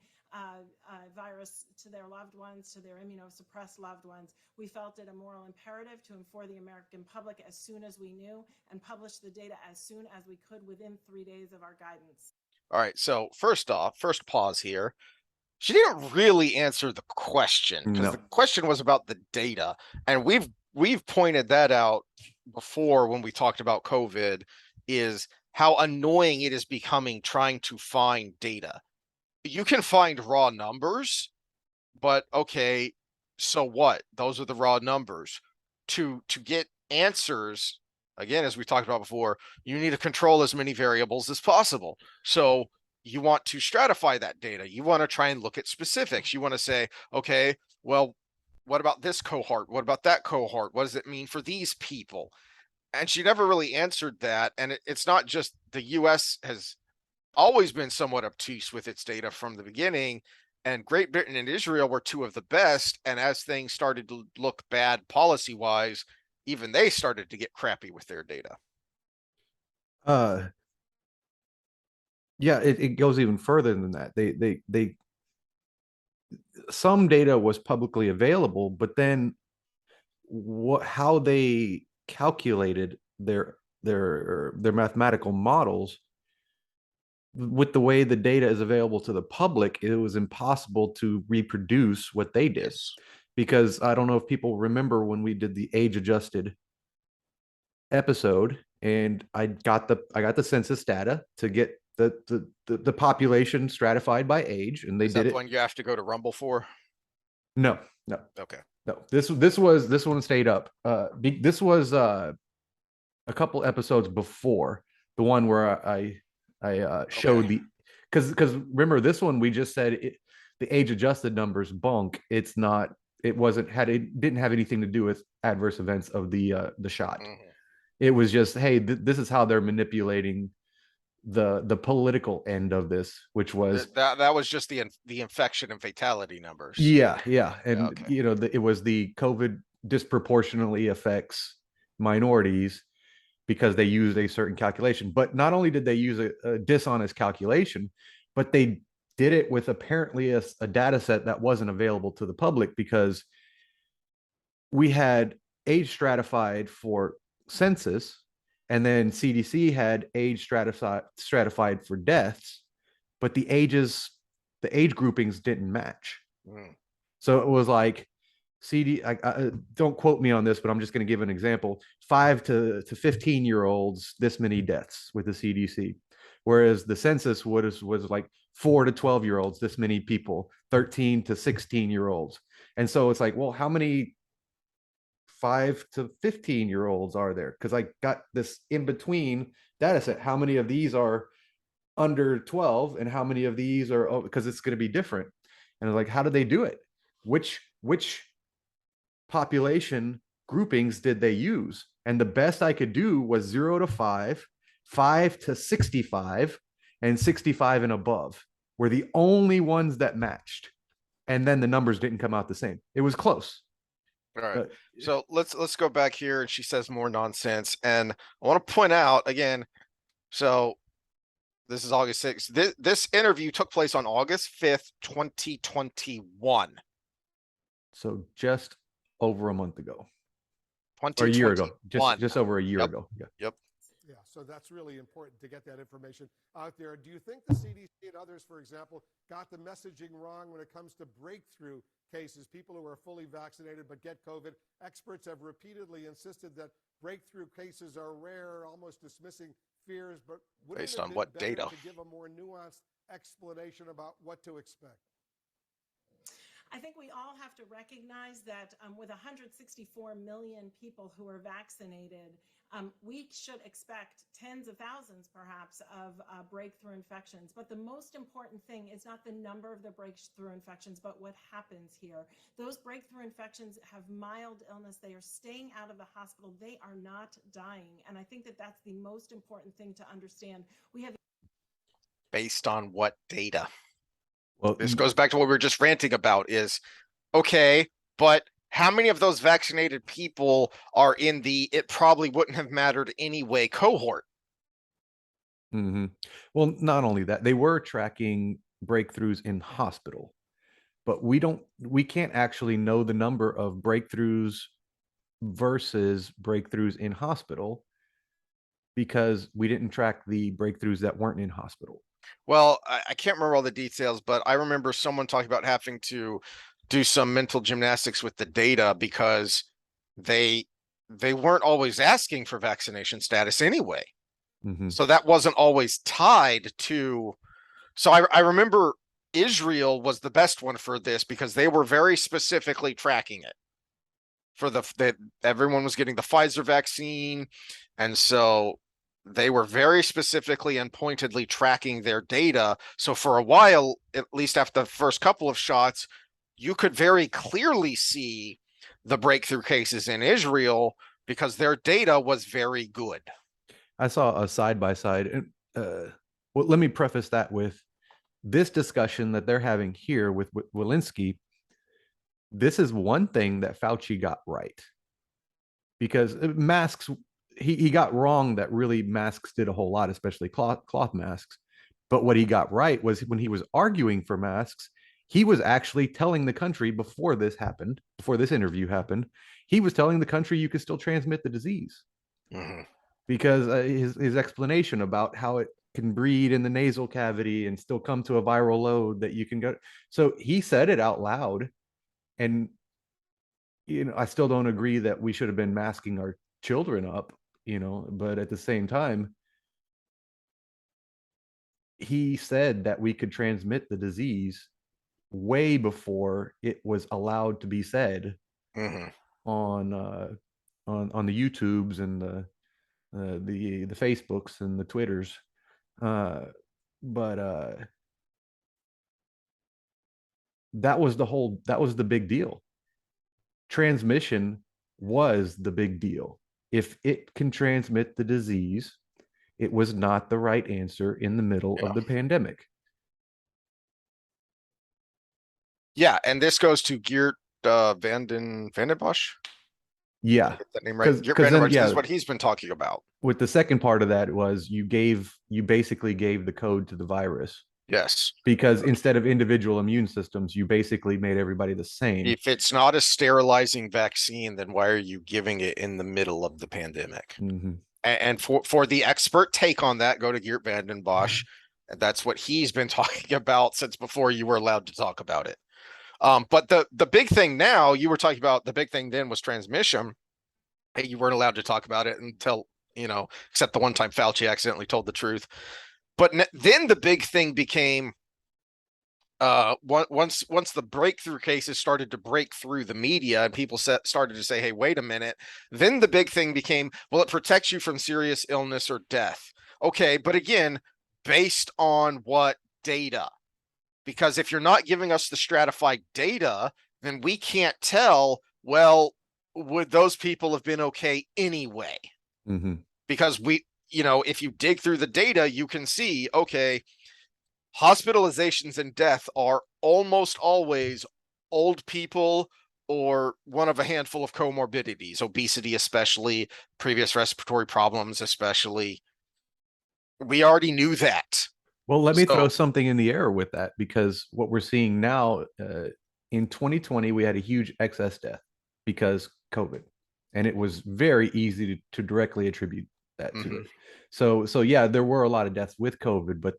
virus to their loved ones, to their immunosuppressed loved ones. We felt it a moral imperative to inform the American public as soon as we knew and publish the data as soon as we could within 3 days of our guidance. All right. So first pause here. She didn't really answer the question because the question was about the data. And we've pointed that out before when we talked about COVID, is how annoying it is becoming trying to find data. You can find raw numbers, but okay, so what? Those are the raw numbers. To get answers, again, as we talked about before, you need to control as many variables as possible. So you want to stratify that data. You want to try and look at specifics. You want to say, okay, well, what about this cohort? What about that cohort? What does it mean for these people? And she never really answered that. And it's not just the US has always been somewhat obtuse with its data from the beginning. And Great Britain and Israel were two of the best. And as things started to look bad policy-wise, even they started to get crappy with their data. Yeah, it goes even further than that. They some data was publicly available, but then how they calculated their mathematical models with the way the data is available to the public, it was impossible to reproduce what they did. Yes. Because I don't know if people remember when we did the age-adjusted episode, and I got the census data to get the population stratified by age, and they did it. Is that one you have to go to Rumble for? No. Okay. No. This one stayed up. This was a couple episodes before the one where I showed the, because remember this one we just said the age-adjusted numbers bunk. It didn't have anything to do with adverse events of the shot. Mm-hmm. It was just, hey, this is how they're manipulating the political end of this, which was that was just the infection and fatality numbers. Yeah, and it was the COVID disproportionately affects minorities because they used a certain calculation. But not only did they use a dishonest calculation, but they did it with apparently a data set that wasn't available to the public, because we had age stratified for census, and then CDC had age stratified for deaths, but the age groupings didn't match. So it was like don't quote me on this, but I'm just going to give an example. 5 to 15-year-olds, this many deaths with the CDC, whereas the census was like 4 to 12-year-olds, this many people, 13 to 16-year-olds. And so it's like, well, how many 5 to 15-year-olds are there? Because I got this in between data set. How many of these are under 12 and how many of these are, because it's going to be different. And I was like, how did they do it? Which population groupings did they use? And the best I could do was 0 to 5, 5 to 65, and 65 and above were the only ones that matched. and then the numbers didn't come out the same. It was close. All right. But So let's go back here, and she says more nonsense. And I want to point out again, so this is August 6th. This interview took place on August 5th, 2021. so just over a month ago, or a 2021. year ago, just over a year Yep. ago. Yeah. Yep. Yeah, so that's really important to get that information out there. Do you think the CDC and others, for example, got the messaging wrong when it comes to breakthrough cases, people who are fully vaccinated but get COVID? Experts have repeatedly insisted that breakthrough cases are rare, almost dismissing fears, but wouldn't Based it have on been what better data? to give a more nuanced explanation about what to expect? I think we all have to recognize that with 164 million people who are vaccinated, we should expect tens of thousands, perhaps, of breakthrough infections. But the most important thing is not the number of the breakthrough infections, but what happens here. Those breakthrough infections have mild illness. They are staying out of the hospital. They are not dying. And I think that that's the most important thing to understand. We have Based on what data? Well, This goes back to what we were just ranting about is, okay, but how many of those vaccinated people are in the it probably wouldn't have mattered anyway cohort? well, not only that, they were tracking breakthroughs in hospital, but we can't actually know the number of breakthroughs versus breakthroughs in hospital because we didn't track the breakthroughs that weren't in hospital. Well, I can't remember all the details, but I remember someone talking about having to do some mental gymnastics with the data because they weren't always asking for vaccination status anyway. So that wasn't always tied to. So I remember Israel was the best one for this because they were very specifically tracking it for that everyone was getting the Pfizer vaccine. And so they were very specifically and pointedly tracking their data. So for a while, at least after the first couple of shots, you could very clearly see the breakthrough cases in Israel because their data was very good. I saw a side by side. Well, let me preface that with this discussion that they're having here with Walensky. This is one thing that Fauci got right, because masks, he got wrong that really masks did a whole lot, especially cloth masks. But what he got right was when he was arguing for masks, he was actually telling the country before this happened, before this interview happened, he was telling the country you could still transmit the disease. Because his explanation about how it can breed in the nasal cavity and still come to a viral load that you can go. So he said it out loud. And, I still don't agree that we should have been masking our children up, but at the same time, he said that we could transmit the disease way before it was allowed to be said on the YouTubes and the Facebooks and the Twitters. But that was the big deal. Transmission was the big deal. If it can transmit the disease, it was not the right answer in the middle of the pandemic. Yeah, and this goes to Geert Vandenbosch. Yeah, Get that name right. Geert Vandenbosch, this is what he's been talking about. With the second part of that was you basically gave the code to the virus. Yes. Because instead of individual immune systems, you basically made everybody the same. If it's not a sterilizing vaccine, then why are you giving it in the middle of the pandemic? And for the expert take on that, go to Geert Vandenbosch. That's what he's been talking about since before you were allowed to talk about it. But the big thing now, you were talking about the big thing then was transmission. You weren't allowed to talk about it until, except the one time Fauci accidentally told the truth. But then the big thing became once the breakthrough cases started to break through the media and people started to say, hey, wait a minute. Then the big thing became, well, it protects you from serious illness or death. Okay, but again, based on what data? Because if you're not giving us the stratified data, then we can't tell, well, would those people have been okay anyway? Because if you dig through the data, you can see, okay, hospitalizations and death are almost always old people or one of a handful of comorbidities, obesity especially, previous respiratory problems especially. We already knew that. Well, let me throw So, something in the air with that, because what we're seeing now, in 2020, we had a huge excess death because COVID, and it was very easy to directly attribute that to it. So yeah, there were a lot of deaths with COVID, but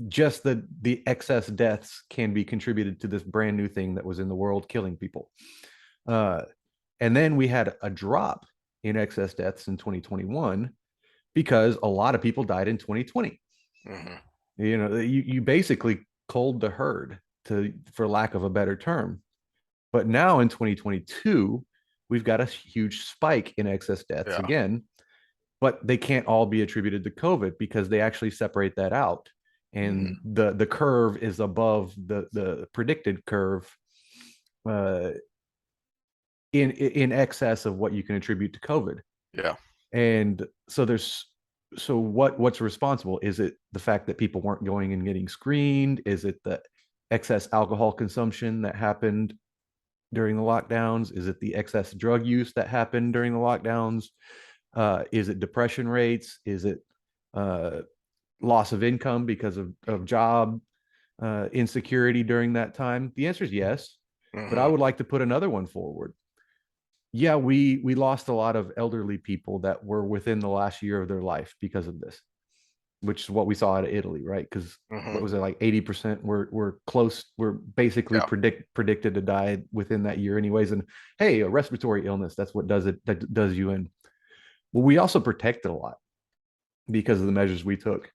just the excess deaths can be contributed to this brand new thing that was in the world killing people. And then we had a drop in excess deaths in 2021 because a lot of people died in 2020. You know, you basically culled the herd, for lack of a better term. But now in 2022, we've got a huge spike in excess deaths again, but they can't all be attributed to COVID because they actually separate that out. And the curve is above the predicted curve, in excess of what you can attribute to COVID. yeah. And so what's responsible? Is it the fact that people weren't going and getting screened? Is it the excess alcohol consumption that happened during the lockdowns? Is it the excess drug use that happened during the lockdowns? Is it depression rates? Is it loss of income because of job insecurity during that time? The answer is yes. But I would like to put another one forward. Yeah, we lost a lot of elderly people that were within the last year of their life because of this, which is what we saw out of Italy, right? Because what was it, like 80% were basically predicted to die within that year anyways. And hey, a respiratory illness, that's what that does you in. Well, we also protected a lot because of the measures we took.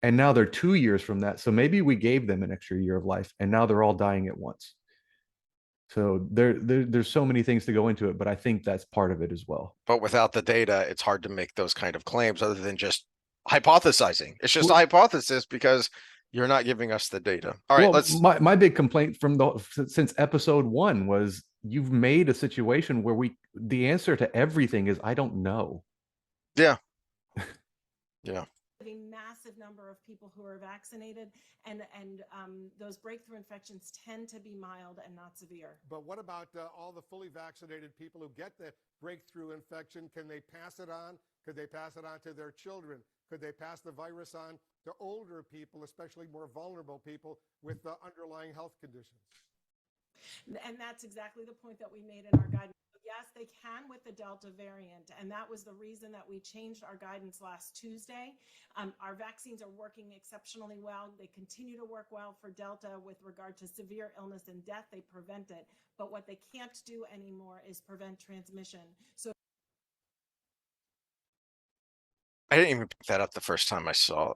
And now they're 2 years from that. So maybe we gave them an extra year of life, and now they're all dying at once. So there's so many things to go into it, but I think that's part of it as well. But without the data, it's hard to make those kind of claims other than just hypothesizing. It's just a hypothesis because you're not giving us the data. All right, let's. My big complaint since episode 1 was you've made a situation where the answer to everything is I don't know. Yeah. Yeah. A massive number of people who are vaccinated, and those breakthrough infections tend to be mild and not severe. But what about all the fully vaccinated people who get the breakthrough infection? Can they pass it on? Could they pass it on to their children? Could they pass the virus on to older people, especially more vulnerable people with underlying health conditions? And that's exactly the point that we made in our guidance. Yes, they can with the Delta variant, and that was the reason that we changed our guidance last Tuesday. Our vaccines are working exceptionally well. They continue to work well for Delta with regard to severe illness and death. They prevent it, but what they can't do anymore is prevent transmission. So I didn't even pick that up the first time I saw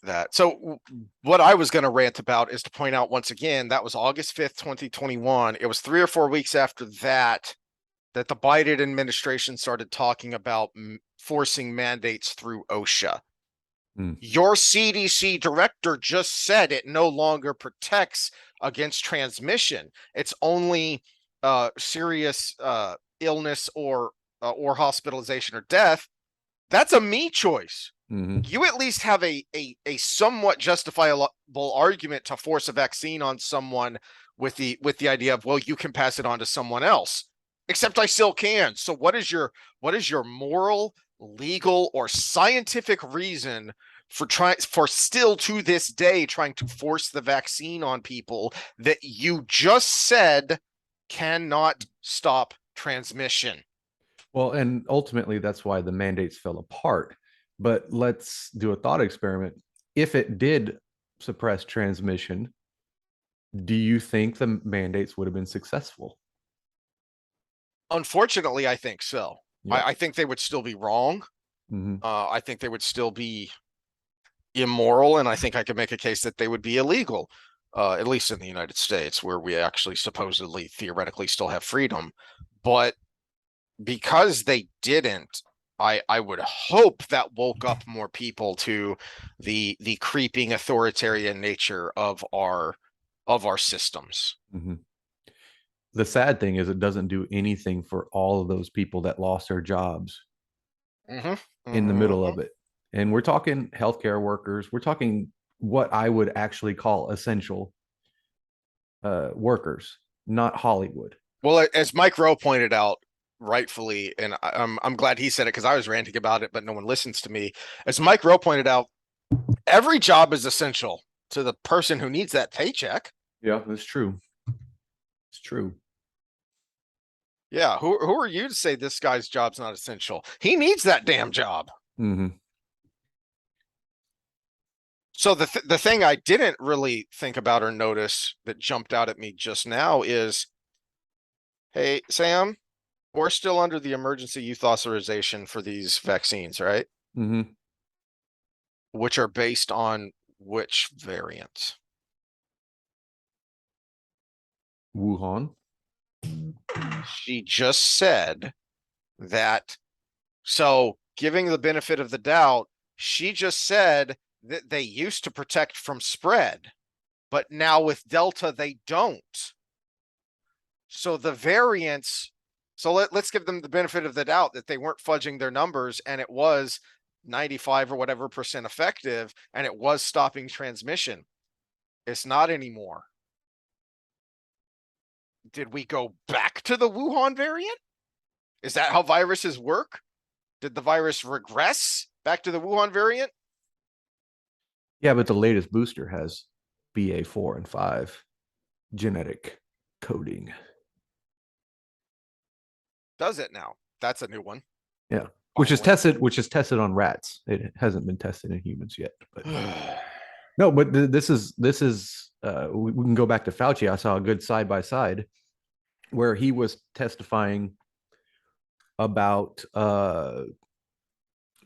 that. So what I was going to rant about is to point out once again, that was August 5th, 2021. It was 3 or 4 weeks after that the Biden administration started talking about forcing mandates through OSHA. Your CDC director just said it no longer protects against transmission. It's only serious illness or hospitalization or death. That's a me choice. You at least have a somewhat justifiable argument to force a vaccine on someone with the idea of, well, you can pass it on to someone else, except I still can. So what is your moral, legal, or scientific reason for still to this day trying to force the vaccine on people that you just said cannot stop transmission? Well, and ultimately that's why the mandates fell apart. But let's do a thought experiment. If it did suppress transmission, do you think the mandates would have been successful? Unfortunately, I think so. Yeah. I think they would still be wrong. I think they would still be immoral, and I think I could make a case that they would be illegal, at least in the United States, where we actually supposedly theoretically still have freedom. But because they didn't, I would hope that woke up more people to the creeping authoritarian nature of our systems. The sad thing is it doesn't do anything for all of those people that lost their jobs in the middle of it. And we're talking healthcare workers, we're talking what I would actually call essential workers, not Hollywood. Well, as Mike Rowe pointed out rightfully, and I'm glad he said it because I was ranting about it, but no one listens to me. As Mike Rowe pointed out, every job is essential to the person who needs that paycheck. Yeah, that's true. It's true. Yeah, who are you to say this guy's job's not essential? He needs that damn job. Mm-hmm. So the thing I didn't really think about or notice that jumped out at me just now is, hey, Sam, we're still under the emergency use authorization for these vaccines, right? Mm-hmm. Which are based on which variants? Wuhan. She just said that. So giving the benefit of the doubt, she just said that they used to protect from spread, but now with Delta, they don't. So the variants, so let's give them the benefit of the doubt that they weren't fudging their numbers and it was 95 or whatever % effective and it was stopping transmission. It's not anymore. Did we go back to the Wuhan variant? Is that how viruses work? Did the virus regress back to the Wuhan variant? Yeah, but the latest booster has BA4 and 5 genetic coding. Does it now? That's a new one. Yeah, which is tested on rats. It hasn't been tested in humans yet. But no, but this is we can go back to Fauci. I saw a good side by side where he was testifying about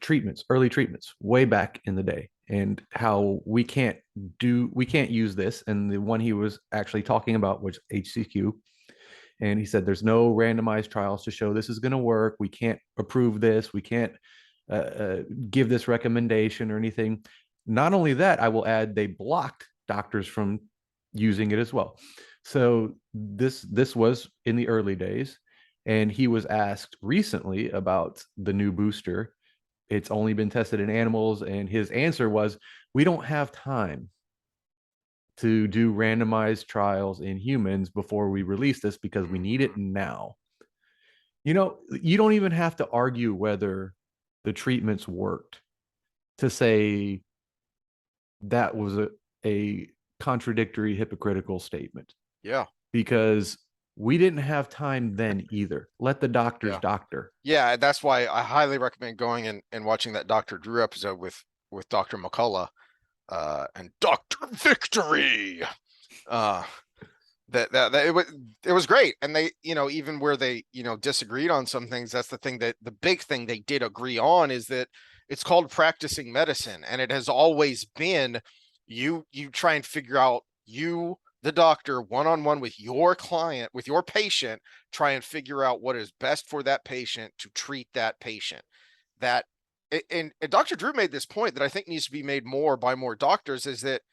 treatments, early treatments, way back in the day, and how we can't use this. And the one he was actually talking about was HCQ. And he said, there's no randomized trials to show this is going to work. We can't approve this. We can't give this recommendation or anything. Not only that, I will add, they blocked doctors from using it as well. So this was in the early days. And he was asked recently about the new booster. It's only been tested in animals. And his answer was, we don't have time to do randomized trials in humans before we release this because we need it now. You know, you don't even have to argue whether the treatments worked to say that was a contradictory, hypocritical statement. Yeah. Because we didn't have time then either. Let the doctors doctor. Yeah, that's why I highly recommend going and watching that Dr. Drew episode with Dr. McCullough and Dr. Victory. It was great. And they, even where they, disagreed on some things, that's the thing, that the big thing they did agree on is that it's called practicing medicine. And it has always been, you try and figure out, the doctor, one-on-one with your client, with your patient, try and figure out what is best for that patient to treat that patient. And Dr. Drew made this point that I think needs to be made more by more doctors, is that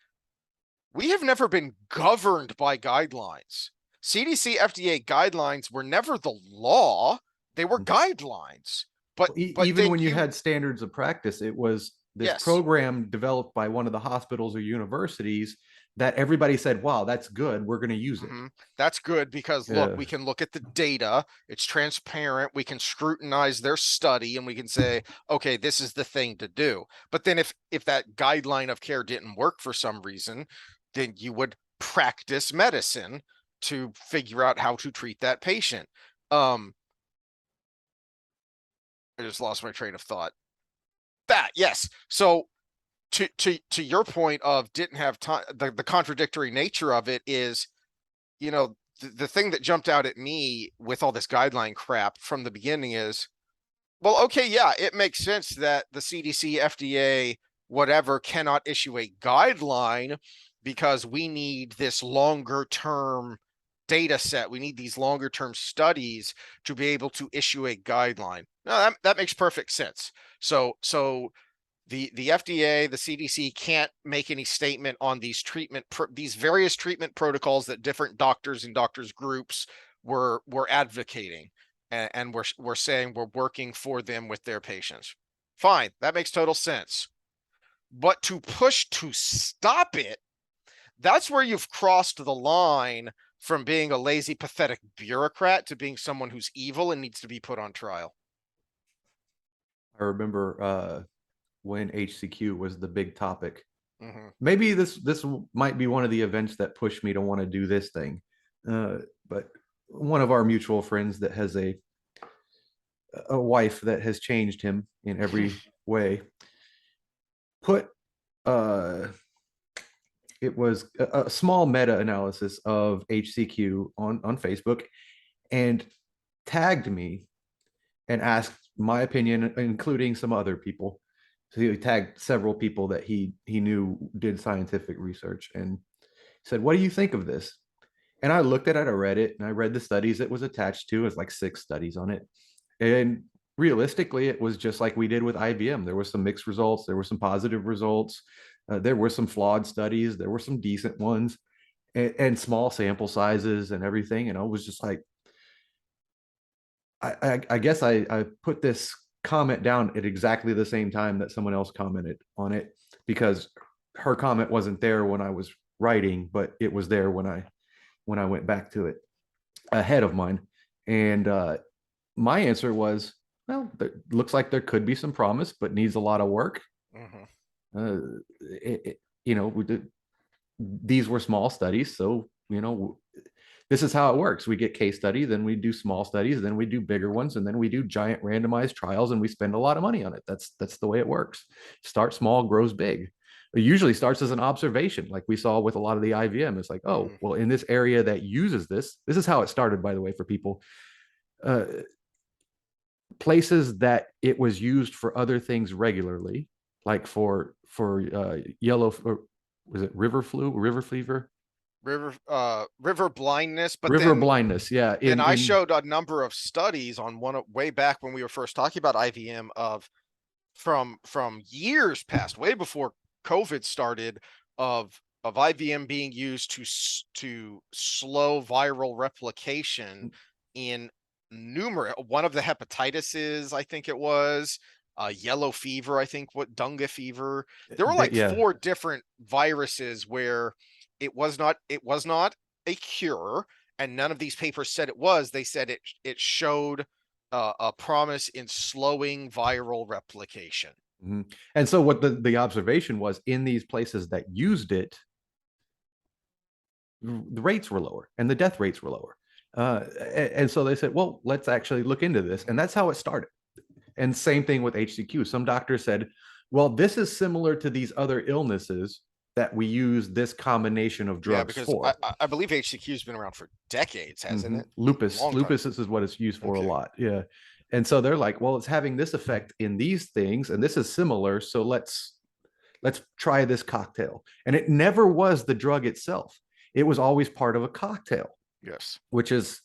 we have never been governed by guidelines. CDC, FDA guidelines were never the law. They were guidelines. But even when you had standards of practice, it was this program developed by one of the hospitals or universities that everybody said, wow, that's good. We're going to use it. That's good because look, we can look at the data. It's transparent. We can scrutinize their study and we can say, okay, this is the thing to do. But then if that guideline of care didn't work for some reason, then you would practice medicine to figure out how to treat that patient. I just lost my train of thought. Yes. So to your point of didn't have time, the contradictory nature of it is, the thing that jumped out at me with all this guideline crap from the beginning is, well, okay, yeah, it makes sense that the CDC, FDA, whatever, cannot issue a guideline because we need this longer term data set. We need these longer term studies to be able to issue a guideline. No, that makes perfect sense. So the FDA, the CDC can't make any statement on these these various treatment protocols that different doctors and doctors groups were advocating, and we're saying we're working for them with their patients. Fine, that makes total sense. But to push to stop it, that's where you've crossed the line from being a lazy, pathetic bureaucrat to being someone who's evil and needs to be put on trial. I remember when HCQ was the big topic. Mm-hmm. Maybe this might be one of the events that pushed me to want to do this thing. But one of our mutual friends that has a wife that has changed him in every way put it was a small meta-analysis of HCQ on Facebook and tagged me and asked my opinion, including some other people. So he tagged several people that he knew did scientific research and said, "What do you think of this?" And I looked at it, I read it, and I read the studies it was attached to. It's like 6 studies on it. And realistically, it was just like we did with IBM. There were some mixed results, there were some positive results, there were some flawed studies, there were some decent ones, and small sample sizes and everything. And I was just like, I guess I put this comment down at exactly the same time that someone else commented on it, because her comment wasn't there when I was writing, but it was there when I went back to it ahead of mine. And my answer was, well, it looks like there could be some promise, but needs a lot of work. Mm-hmm. These were small studies, so this is how it works. We get case study, then we do small studies, then we do bigger ones, and then we do giant randomized trials, and we spend a lot of money on it. That's the way it works. Start small, grows big. It usually starts as an observation, like we saw with a lot of the IVM. It's like, oh, well, in this area that uses this is how it started, by the way, for people. Places that it was used for other things regularly, like for yellow, or was it river fever, river blindness, but river then blindness, yeah. And I showed a number of studies on one way back when we were first talking about IVM of from years past, way before COVID started, of IVM being used to slow viral replication in numerous, one of the hepatitises, I think it was yellow fever, I think, what dengue fever. There were like 4 different viruses where it was not a cure, and none of these papers said it was. They said it showed a promise in slowing viral replication. Mm-hmm. And so what the observation was, in these places that used it, the rates were lower and the death rates were lower. And so they said, well, let's actually look into this. And that's how it started. And same thing with HCQ. Some doctors said, well, this is similar to these other illnesses that we use this combination of drugs for. I believe HCQ has been around for decades, hasn't it? Lupus is what it's used for a lot. Yeah. And so they're like, well, it's having this effect in these things, and this is similar. So let's try this cocktail. And it never was the drug itself. It was always part of a cocktail. Yes. Which is,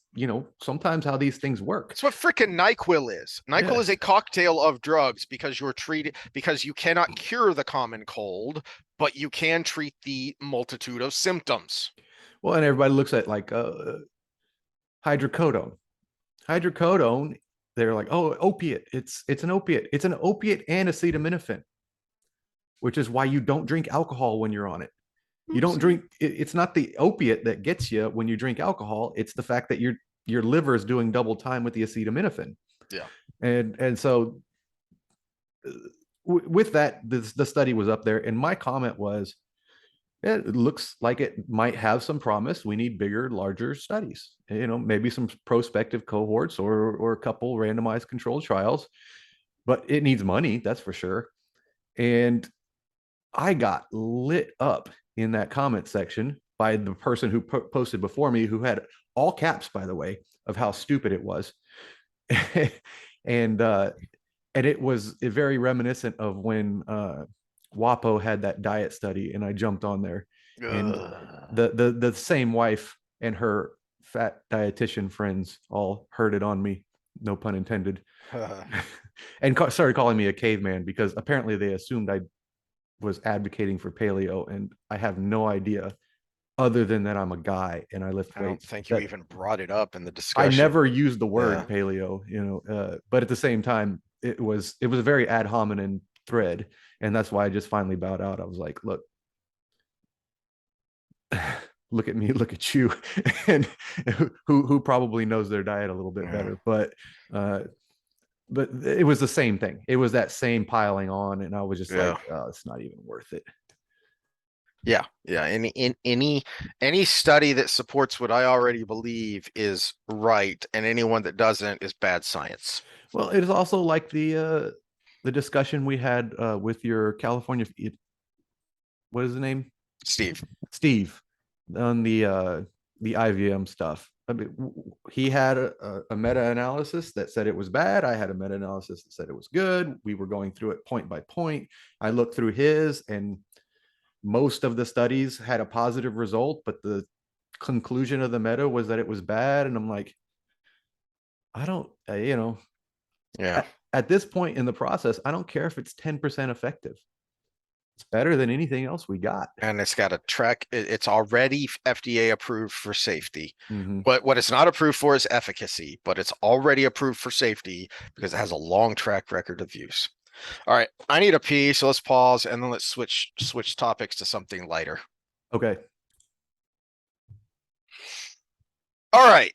sometimes how these things work. It's what freaking NyQuil is. NyQuil is a cocktail of drugs because you cannot cure the common cold, but you can treat the multitude of symptoms. Well, and everybody looks at like hydrocodone. Hydrocodone, they're like, oh, opiate. It's an opiate. It's an opiate and acetaminophen, which is why you don't drink alcohol when you're on it. You don't drink. It's not the opiate that gets you when you drink alcohol. It's the fact that your liver is doing double time with the acetaminophen. Yeah. And so with that, the study was up there, and my comment was, it looks like it might have some promise. We need bigger, larger studies. Maybe some prospective cohorts or a couple randomized controlled trials, but it needs money, that's for sure. And I got lit up in that comment section by the person who posted before me, who had all caps, by the way, of how stupid it was. And it was very reminiscent of when WAPO had that diet study, and I jumped on there. And the same wife and her fat dietitian friends all heard it on me, no pun intended, and started calling me a caveman, because apparently they assumed I was advocating for paleo, and I have no idea, other than that I'm a guy and I lift weights. I don't think you even brought it up in the discussion. I never used the word paleo, but at the same time, it was a very ad hominem thread. And that's why I just finally bowed out. I was like, look, look at me, look at you, and who probably knows their diet a little bit better. But it was the same thing. It was that same piling on, and I was just like, oh, it's not even worth it. Yeah. Any study that supports what I already believe is right, and anyone that doesn't is bad science. Well, it is also like the discussion we had with your California, what is the name? Steve on the IVM stuff. I mean, he had a meta-analysis that said it was bad. I had a meta-analysis that said it was good. We were going through it point by point. I looked through his, and most of the studies had a positive result, but the conclusion of the meta was that it was bad. And I'm like, I don't, at this point in the process, I don't care if it's 10% effective. It's better than anything else we got. And it's got a track. It's already FDA approved for safety. Mm-hmm. But what it's not approved for is efficacy, but it's already approved for safety because it has a long track record of use. All right, I need a pee, so let's pause and then let's switch topics to something lighter. Okay. All right,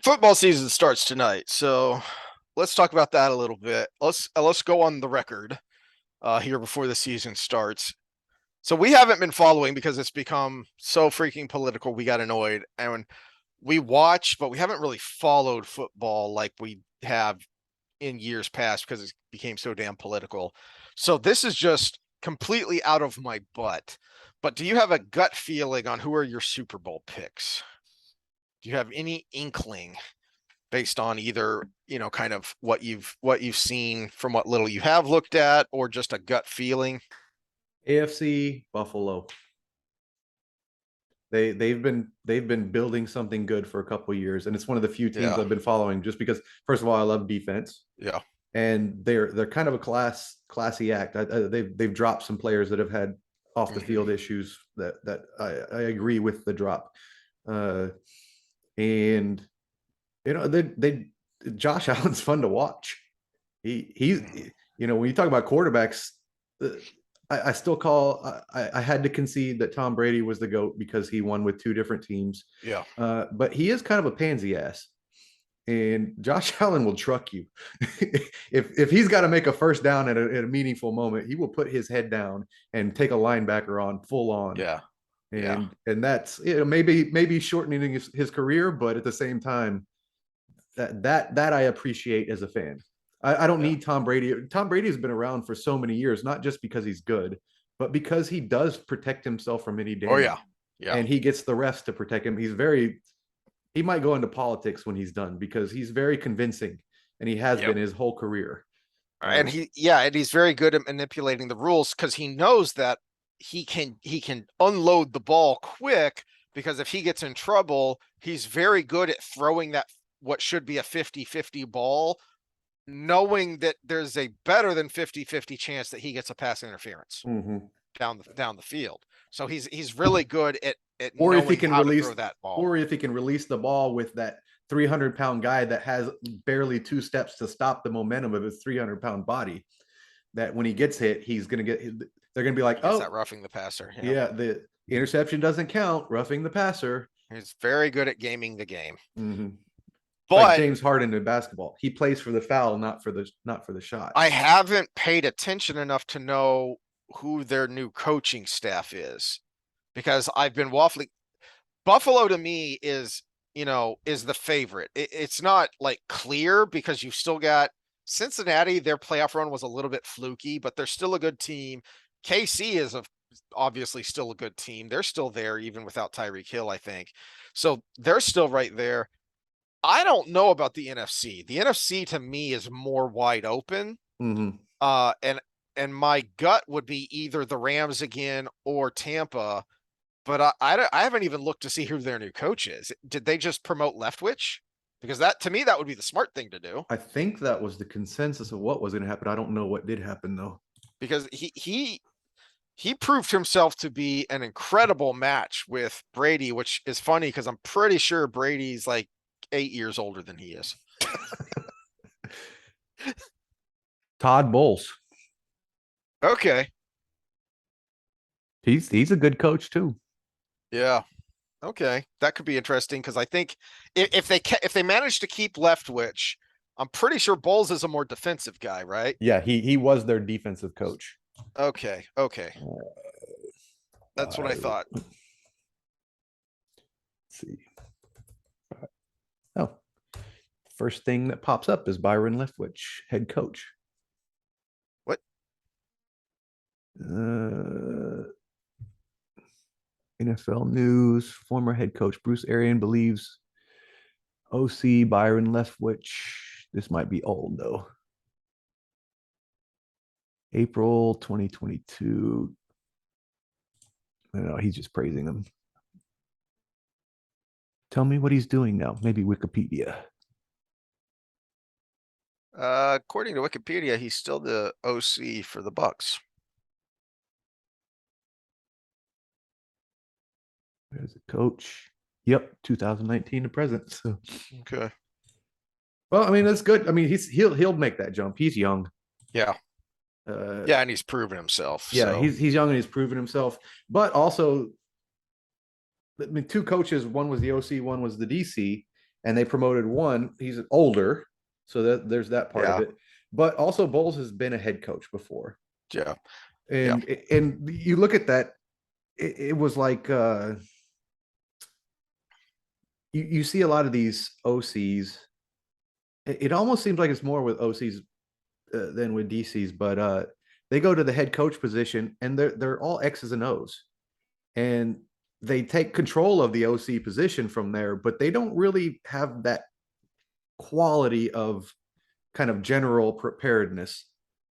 football season starts tonight, so let's talk about that a little bit. Let's go on the record here before the season starts. So we haven't been following because it's become so freaking political. We got annoyed, and we watch, but we haven't really followed football like we have in years past because it became so damn political. So this is just completely out of my butt. But do you have a gut feeling on who are your Super Bowl picks? Do you have any inkling based on either, kind of what you've seen from what little you have looked at, or just a gut feeling? AFC, Buffalo. They've been building something good for a couple of years, and it's one of the few teams I've been following just because, first of all, I love defense. Yeah. And they're kind of a classy act. They've dropped some players that have had off the field issues that I agree with the drop. And Josh Allen's fun to watch. He's when you talk about quarterbacks, I still call I had to concede that Tom Brady was the GOAT because he won with two different teams. Yeah. But he is kind of a pansy ass. And Josh Allen will truck you. if he's got to make a first down at a meaningful moment, he will put his head down and take a linebacker on full on. Yeah. And that's maybe shortening his career, but at the same time, that I appreciate as a fan. I don't need Tom Brady. Tom Brady has been around for so many years, not just because he's good, but because he does protect himself from any damage. Oh yeah. And he gets the refs to protect him. He might go into politics when he's done because he's very convincing, and he has been his whole career. And he's very good at manipulating the rules because he knows that he can unload the ball quick, because if he gets in trouble, he's very good at throwing that what should be a 50-50 ball, knowing that there's a better than 50-50 chance that he gets a pass interference down the field. So he's really good at or if he can release that ball, or if he can release the ball with that 300-pound guy that has barely two steps to stop the momentum of his 300-pound body, that when he gets hit, they're going to be like, oh, that roughing the passer. Yeah, the interception doesn't count. Roughing the passer. He's very good at gaming the game. But like James Harden in basketball, he plays for the foul, not for the shot. I haven't paid attention enough to know who their new coaching staff is, because I've been waffling. Buffalo to me is the favorite. It's not like clear because you've still got Cincinnati. Their playoff run was a little bit fluky, but they're still a good team. KC is obviously still a good team. They're still there even without Tyreek Hill, I think. So they're still right there. I don't know about the NFC. The NFC to me is more wide open. And my gut would be either the Rams again or Tampa, but I haven't even looked to see who their new coach is. Did they just promote Leftwich? Because to me, that would be the smart thing to do. I think that was the consensus of what was going to happen. I don't know what did happen though. Because he proved himself to be an incredible match with Brady, which is funny because I'm pretty sure Brady's like 8 years older than he is. Todd Bowles. Okay. He's a good coach too. Yeah. Okay. That could be interesting because I think if they manage to keep Leftwich, I'm pretty sure Bowles is a more defensive guy, right? Yeah, he was their defensive coach. Okay. Okay. That's what I Let's thought. see. Oh, first thing that pops up is Byron Leftwich, head coach. What? NFL News, former head coach Bruce Arian believes OC Byron Leftwich. This might be old though. April 2022. I don't know, he's just praising him. Tell me what he's doing now. Maybe Wikipedia. According to Wikipedia, he's still the OC for the Bucks. There's a coach. Yep, 2019 to present. So, Okay. well, I mean that's good. I mean he'll make that jump. He's young. Yeah. Yeah, and he's proven himself. Yeah, so. he's young and he's proven himself. But also, I mean, two coaches. One was the OC, one was the DC, and they promoted one. He's older, so that there's that part of it. But also, Bowles has been a head coach before. Yeah. And you look at that, it was like you see a lot of these OCs. It almost seems like it's more with OCs than with DCs, but they go to the head coach position and they're all X's and O's, and they take control of the OC position from there, but they don't really have that quality of kind of general preparedness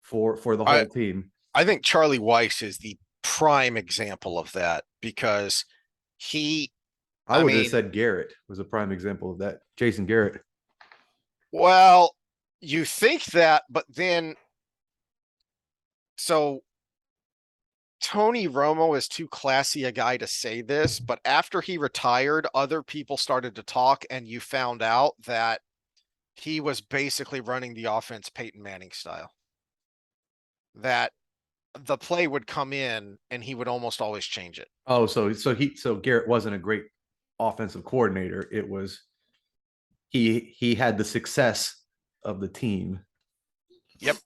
for the whole team. I think Charlie Weiss is the prime example of that because I would have said Garrett was a prime example of that. Jason Garrett. Well, you think that, but then so Tony Romo is too classy a guy to say this, but after he retired, other people started to talk, and you found out that he was basically running the offense Peyton Manning style. That the play would come in and he would almost always change it. Oh, so Garrett wasn't a great offensive coordinator. It was he had the success of the team. Yep.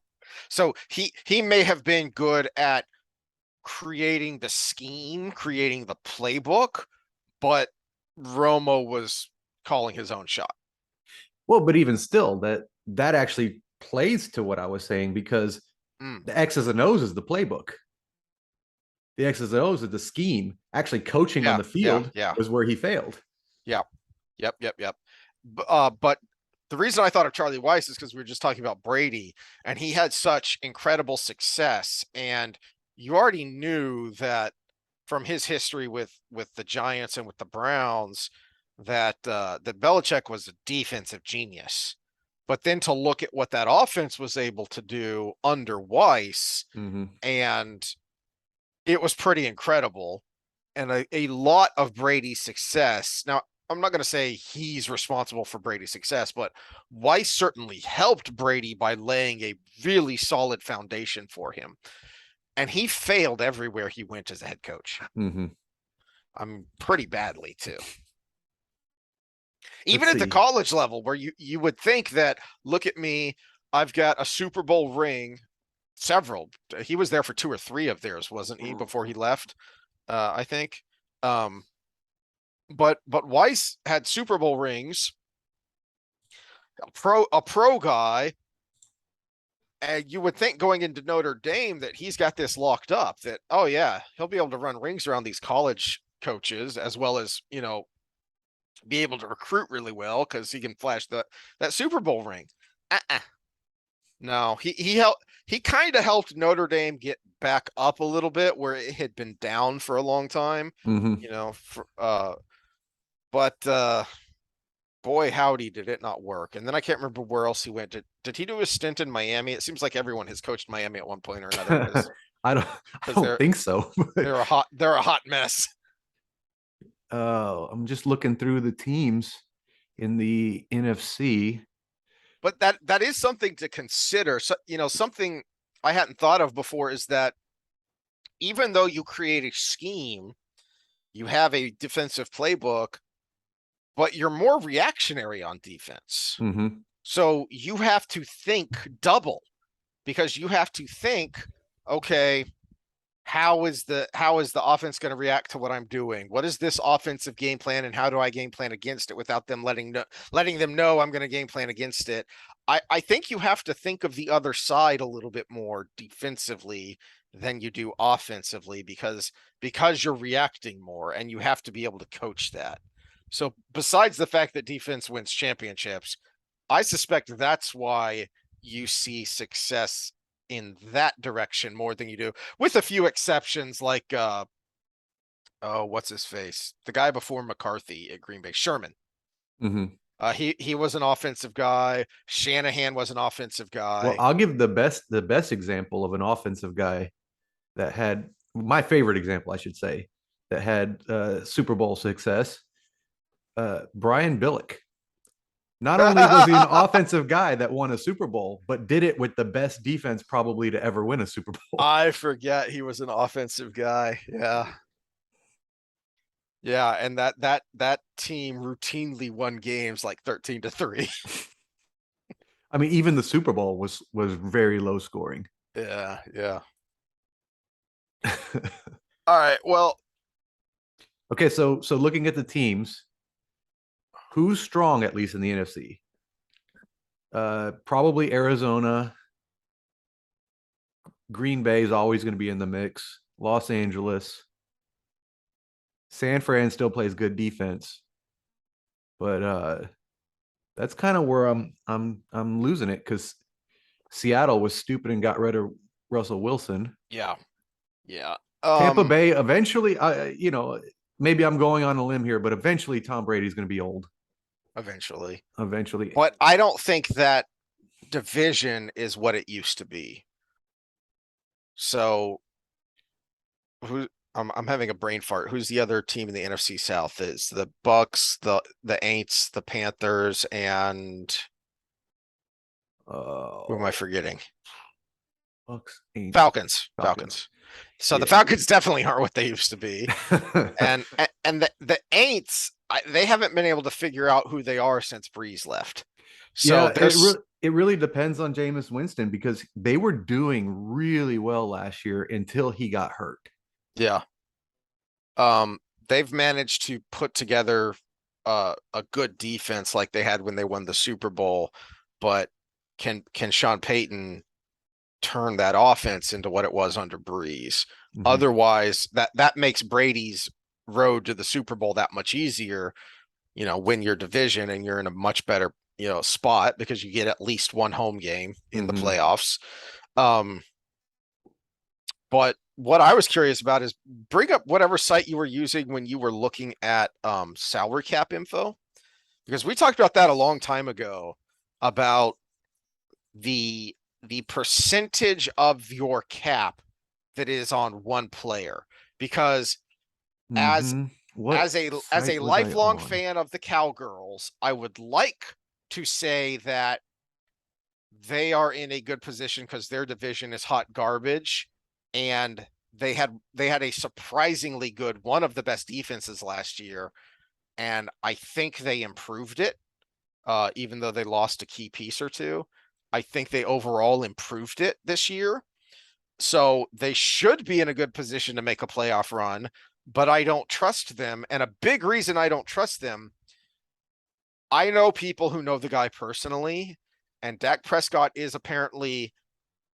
So he may have been good at creating the scheme, creating the playbook, but Romo was calling his own shot. Well, but even still, that actually plays to what I was saying, because the X's and O's is the playbook. The X's and O's is the scheme. Actually, coaching on the field was where he failed. Yeah. Yep. But the reason I thought of Charlie Weiss is because we were just talking about Brady, and he had such incredible success, and you already knew that from his history with the Giants and with the Browns that that Belichick was a defensive genius. But then to look at what that offense was able to do under Weiss, and it was pretty incredible, and a lot of Brady's success. Now, I'm not going to say he's responsible for Brady's success, but Weiss certainly helped Brady by laying a really solid foundation for him. And he failed everywhere he went as a head coach. I'm pretty badly too. Even at the college level, where you would think that, look at me, I've got a Super Bowl ring, several. He was there for 2 or 3 of theirs, wasn't he, before he left? I think. But Weiss had Super Bowl rings, a pro guy, and you would think going into Notre Dame that he's got this locked up, that, oh yeah, he'll be able to run rings around these college coaches, as well as, be able to recruit really well because he can flash that Super Bowl ring. No, he kind of helped Notre Dame get back up a little bit where it had been down for a long time, but boy, howdy, did it not work. And then I can't remember where else he went. Did he do a stint in Miami? It seems like everyone has coached Miami at one point or another. I don't think so. They're a hot mess. I'm just looking through the teams in the NFC. But that is something to consider. So, something I hadn't thought of before is that even though you create a scheme, you have a defensive playbook, but you're more reactionary on defense. Mm-hmm. So you have to think double, because you have to think, okay, how is the offense going to react to what I'm doing? What is this offensive game plan, and how do I game plan against it without them letting them know I'm going to game plan against it? I think you have to think of the other side a little bit more defensively than you do offensively, because you're reacting more, and you have to be able to coach that. So besides the fact that defense wins championships, I suspect that's why you see success in that direction more than you do, with a few exceptions like what's his face? The guy before McCarthy at Green Bay, Sherman. Mm-hmm. He was an offensive guy. Shanahan was an offensive guy. Well, I'll give the best example of an offensive guy that had, my favorite example, I should say, that had Super Bowl success. Brian Billick. Not only was he an offensive guy that won a Super Bowl, but did it with the best defense probably to ever win a Super Bowl. I forget he was an offensive guy. Yeah. Yeah, and that team routinely won games like 13-3. I mean, even the Super Bowl was very low scoring. Yeah, yeah. All right. Well, okay, so looking at the teams, who's strong at least in the NFC? Probably Arizona. Green Bay is always going to be in the mix. Los Angeles. San Fran still plays good defense. But that's kind of where I'm losing it, because Seattle was stupid and got rid of Russell Wilson. yeah. Yeah. Tampa Bay eventually, maybe I'm going on a limb here, but eventually Tom Brady's going to be old. Eventually. But I don't think that division is what it used to be. So I'm having a brain fart. Who's the other team in the NFC South? Is the Bucks, the Aints, the Panthers, and who am I forgetting? Bucks, Aints. Falcons. So the Falcons definitely aren't what they used to be. and the Aints, they haven't been able to figure out who they are since Breeze left. So it really depends on Jameis Winston, because they were doing really well last year until he got hurt. Yeah. They've managed to put together a good defense like they had when they won the Super Bowl, but can Sean Payton turn that offense into what it was under Breeze? Mm-hmm. Otherwise, that makes Brady's road to the Super Bowl that much easier. Win your division and you're in a much better, spot, because you get at least one home game in the playoffs. But what I was curious about is bring up whatever site you were using when you were looking at salary cap info, because we talked about that a long time ago, about the percentage of your cap that is on one player, because as a lifelong fan of the Cowgirls, I would like to say that they are in a good position because their division is hot garbage, and they had a surprisingly good, one of the best defenses last year, and I think they improved it, even though they lost a key piece or two. I think they overall improved it this year. So they should be in a good position to make a playoff run, but I don't trust them. And a big reason I don't trust them, I know people who know the guy personally, and Dak Prescott is apparently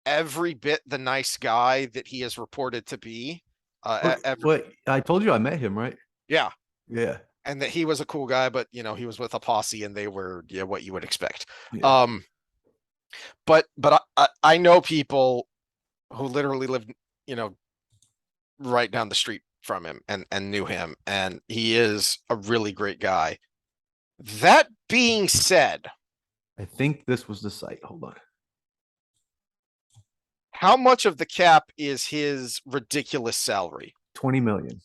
every bit the nice guy that he is reported to be. But I told you I met him, right? Yeah. Yeah. And that he was a cool guy, but he was with a posse and they were what you would expect. Yeah. But I know people who literally lived, right down the street from him and knew him, and he is a really great guy. That being said, I think this was the site. Hold on. How much of the cap is his ridiculous salary? 20 million.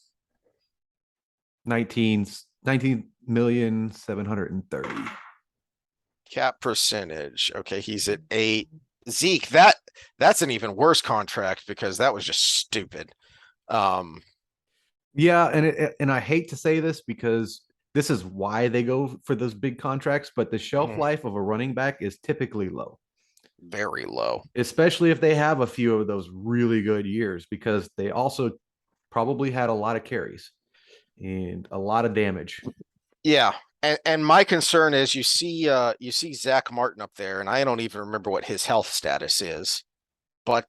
19,730,000. Cap percentage. Okay, he's at 8. Zeke, that's an even worse contract because that was just stupid. Yeah, and I hate to say this because this is why they go for those big contracts, but the shelf life of a running back is typically low. Very low. Especially if they have a few of those really good years, because they also probably had a lot of carries and a lot of damage. Yeah. And my concern is you see Zach Martin up there, and I don't even remember what his health status is, but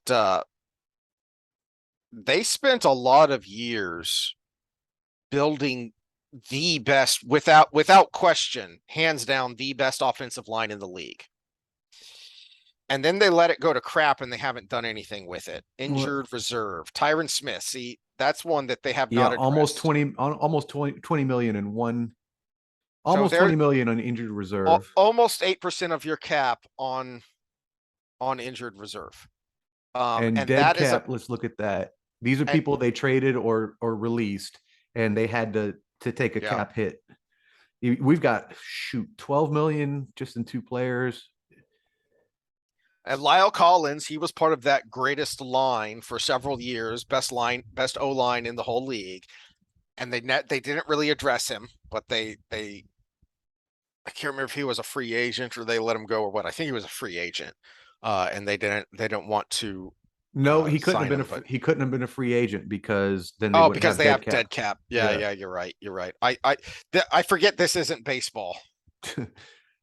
they spent a lot of years building the best, without question, hands down, the best offensive line in the league. And then they let it go to crap and they haven't done anything with it. Injured reserve. Tyron Smith. See, that's one that they have not addressed. almost 20 million in one, almost 20 million on injured reserve. Almost 8% of your cap on injured reserve. And dead that cap, let's look at that. These are people they traded or released, and they had to take a cap hit. We've got 12 million just in 2 players. And Lyle Collins, he was part of that greatest line for several years, best O line in the whole league. And they didn't really address him, but I can't remember if he was a free agent or they let him go or what. I think he was a free agent. And they didn't want to. No, he couldn't have been a free agent because then they have dead cap. Yeah, you're right. I forget this isn't baseball.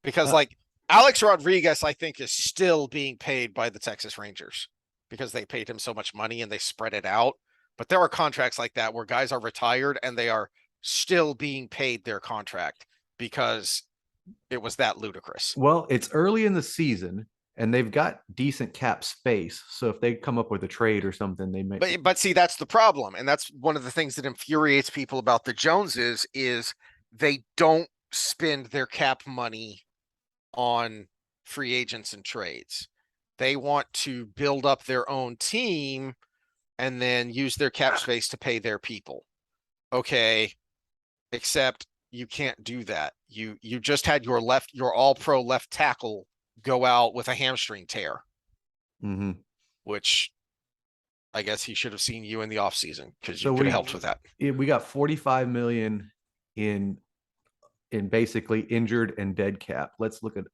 Because like Alex Rodriguez, I think, is still being paid by the Texas Rangers because they paid him so much money and they spread it out. But there are contracts like that where guys are retired and they are still being paid their contract because it was that ludicrous. Well, it's early in the season and they've got decent cap space. So if they come up with a trade or something, they may. But see, that's the problem. And that's one of the things that infuriates people about the Joneses is they don't spend their cap money on free agents and trades. They want to build up their own team and then use their cap space to pay their people. Okay, except you can't do that. You just had your all pro left tackle go out with a hamstring tear, which I guess he should have seen you in the offseason because you could have helped with that. We got 45 million in basically injured and dead cap. Let's look at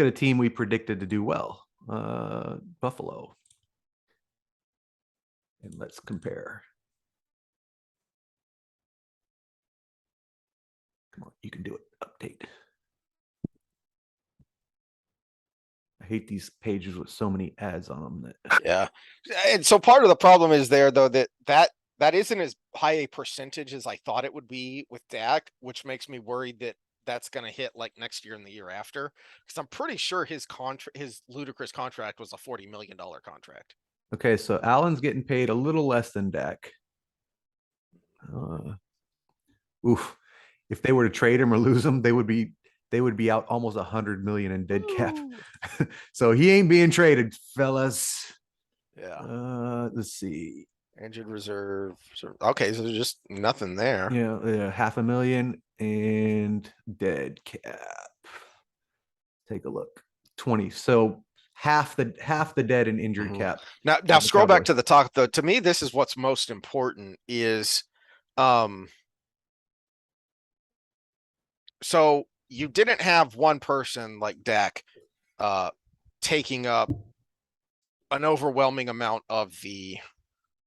a team we predicted to do well. Buffalo. And let's compare. Come on, you can do it. Update. I hate these pages with so many ads on them. Yeah. And so part of the problem is there, though, that isn't as high a percentage as I thought it would be with Dak, which makes me worried that that's going to hit like next year and the year after. Because I'm pretty sure his ludicrous contract was a $40 million contract. Okay, so Allen's getting paid a little less than Dak. If they were to trade him or lose him, they would be out almost 100 million in dead cap. So he ain't being traded, fellas. Yeah. Let's see. Injured reserve. Okay, so there's just nothing there. Yeah, 500,000 and dead cap. Take a look. 20. So half the dead and injured cap. Now scroll back to the top though. To me, this is what's most important is so you didn't have one person like Dak taking up an overwhelming amount of the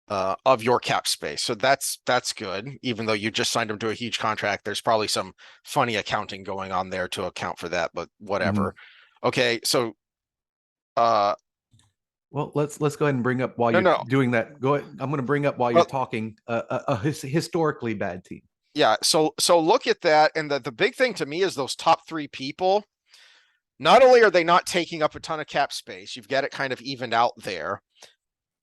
of your cap space. So that's good. Even though you just signed him to a huge contract, there's probably some funny accounting going on there to account for that, but whatever. Okay, so well, let's go ahead and bring up while you're doing that. Go ahead. I'm going to bring up while you're talking a historically bad team. Yeah, so look at that, and the big thing to me is those top 3 people. Not only are they not taking up a ton of cap space, you've got it kind of evened out there.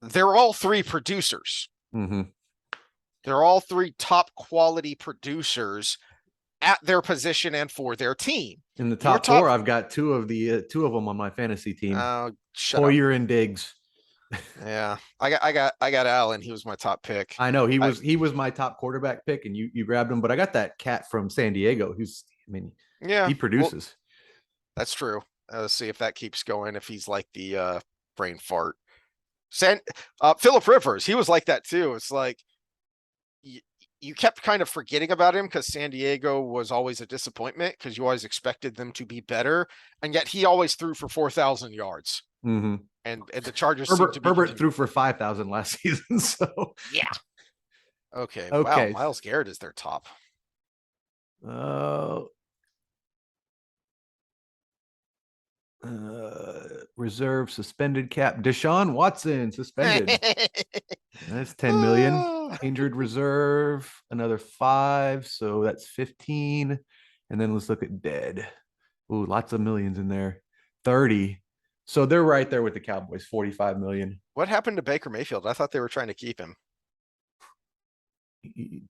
They're all 3 producers. They're all 3 top quality producers at their position and for their team. In the top 4, I've got 2 of them on my fantasy team. Hoyer and Diggs. Yeah, I got Allen. He was my top pick. I know he was my top quarterback pick, and you grabbed him. But I got that cat from San Diego. He produces. Well, that's true. Let's see if that keeps going. If he's like the brain fart. Phillip Rivers, he was like that too. It's like you kept kind of forgetting about him because San Diego was always a disappointment because you always expected them to be better, and yet he always threw for 4,000 yards. Mm-hmm. And the Chargers Herbert threw for 5,000 last season. So yeah. Okay. Okay. Wow. Myles Garrett is their top. Reserve suspended cap. Deshaun Watson suspended. That's 10 million. Injured reserve, another 5. So that's 15. And then let's look at dead. Ooh, lots of millions in there. 30. So they're right there with the Cowboys, 45 million. What happened to Baker Mayfield? I thought they were trying to keep him.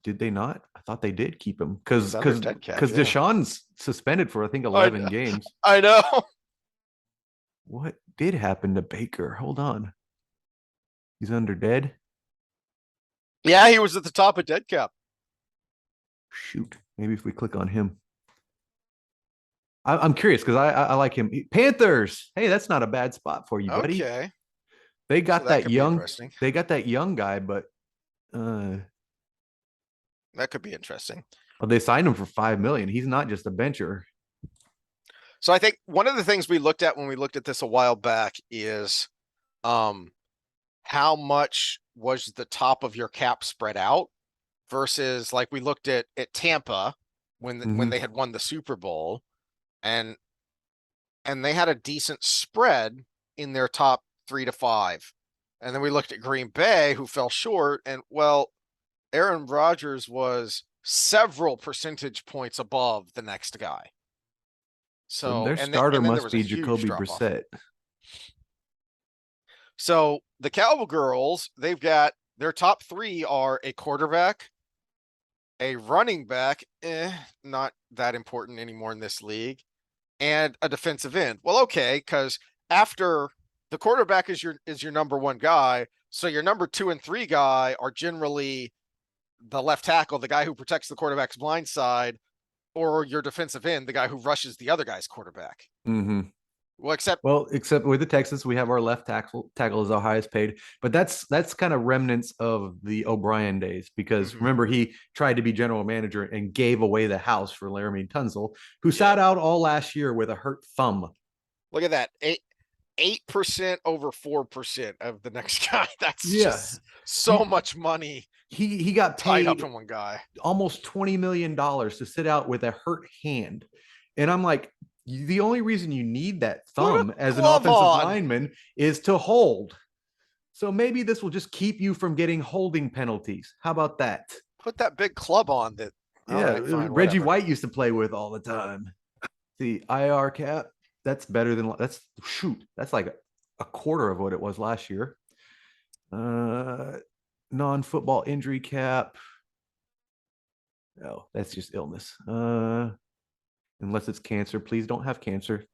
Did they not? I thought they did keep him because yeah. Deshaun's suspended for I think 11 games. I know. What did happen to Baker? Hold on. He's under dead. Yeah, he was at the top of dead cap. Shoot. Maybe if we click on him. I'm curious because I like him. Panthers. Hey, that's not a bad spot for you, buddy. Okay. They got that young. They got that young guy, but that could be interesting. Well, they signed him for $5 million. He's not just a bencher. So I think one of the things we looked at when we looked at this a while back is how much was the top of your cap spread out versus like we looked at Tampa when they had won the Super Bowl and they had a decent spread in their top 3 to 5. And then we looked at Green Bay who fell short and Aaron Rodgers was several percentage points above the next guy. So their starter must be Jacoby Brissett. So the Cowgirls, they've got their top 3 are a quarterback, a running back, not that important anymore in this league, and a defensive end. Well, okay, because after the quarterback is your number 1 guy, so your number 2 and 3 guy are generally the left tackle, the guy who protects the quarterback's blind side, or your defensive end, the guy who rushes the other guy's quarterback. Mm-hmm. Well, except with the Texans, we have our left tackle is our highest paid, but that's kind of remnants of the O'Brien days because remember he tried to be general manager and gave away the house for Laramie Tunsil, who sat out all last year with a hurt thumb. Look at that, 8% over 4% of the next guy. That's just so much money. He got paid tied up in one guy almost $20 million to sit out with a hurt hand, and I'm like, the only reason you need that thumb as an offensive lineman is to hold. So maybe this will just keep you from getting holding penalties. How about that? Put that big club on that. Reggie White used to play with all the time. The IR cap, that's better than that's like a quarter of what it was last year. Non-football injury cap. No, that's just illness. Unless it's cancer, please don't have cancer.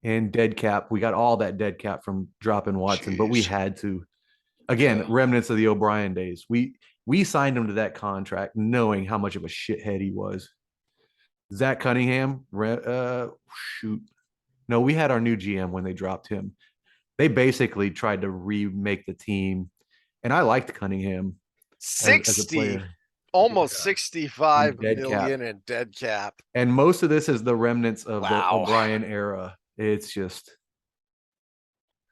And dead cap, we got all that dead cap from dropping Watson, but we had to. Again, remnants of the O'Brien days. We signed him to that contract knowing how much of a shithead he was. Zach Cunningham, no, we had our new GM when they dropped him. They basically tried to remake the team, and I liked Cunningham. 60, almost 65 million in dead cap. And most of this is the remnants of the O'Brien era. It's just,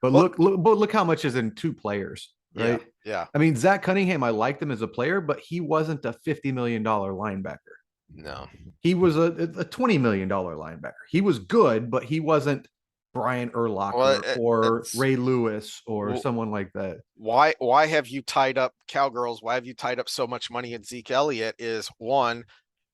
but look how much is in 2 players, right? Yeah. I mean, Zach Cunningham, I liked him as a player, but he wasn't a $50 million linebacker. No, he was a $20 million linebacker. He was good, but he wasn't Brian Urlacher or Ray Lewis or someone like that. Why have you tied up Cowgirls? Why have you tied up so much money in Zeke Elliott? Is 1,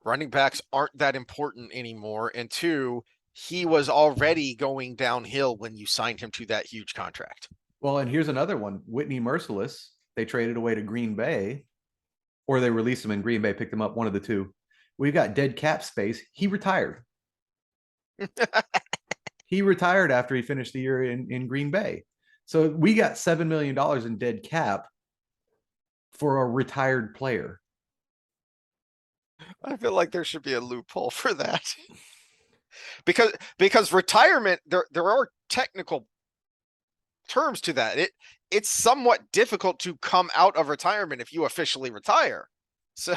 running backs aren't that important anymore, and 2, he was already going downhill when you signed him to that huge contract. Well, and here's another one. Whitney Merciless, they traded away to Green Bay, or they released him in Green Bay, picked him up, one of the two. We've got dead cap space. He retired. He retired after he finished the year in Green Bay. So we got $7 million in dead cap for a retired player. I feel like there should be a loophole for that. Because retirement, there are technical terms to that. It's somewhat difficult to come out of retirement if you officially retire. So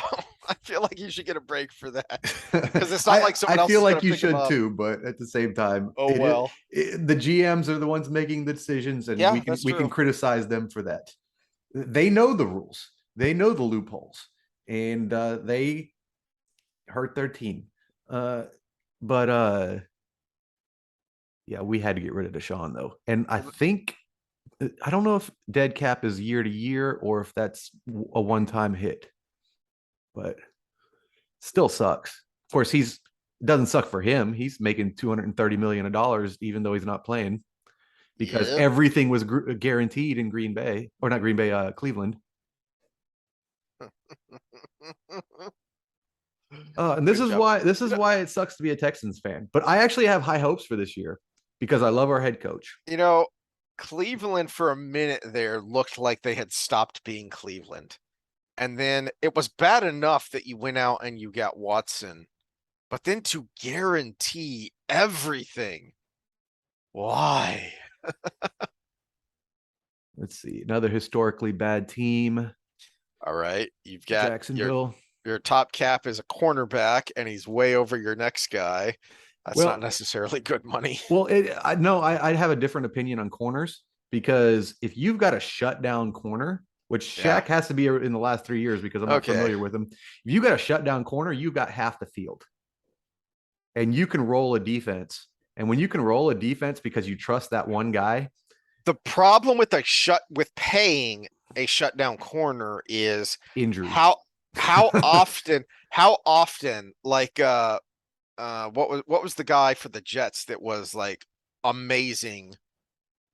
I feel like you should get a break for that. Because it's not like someone I else feel is like gonna you pick 'em should up. too, but at the same time, Oh, well. the GMs are the ones making the decisions, and Yeah, we can that's we can true. criticize them for that. They know the rules, they know the loopholes, and they hurt their team. But yeah, we had to get rid of Deshaun though, and I think I don't know if dead cap is year to year or if that's a one-time hit, but still sucks. Of course, doesn't suck for him. He's making $230 million even though he's not playing because Yep. everything was guaranteed in Green Bay, or not Green Bay, Cleveland. And this Good is job. why it sucks to be a Texans fan. But I actually have high hopes for this year because I love our head coach. You know, Cleveland for a minute there looked like they had stopped being Cleveland. And then it was bad enough that you went out and you got Watson, but then to guarantee everything. Why? Let's see, another historically bad team. All right. You've got Jacksonville. Your top cap is a cornerback and he's way over your next guy. That's Well, not necessarily good money. Well, I'd have a different opinion on corners because if you've got a shutdown corner, which Shaq has to be in the last 3 years because I'm not familiar with him. If you got a shutdown corner, you've got half the field. And you can roll a defense. And when you can roll a defense because you trust that one guy. The problem with paying a shutdown corner is injury. How often like what was the guy for the Jets that was like amazing?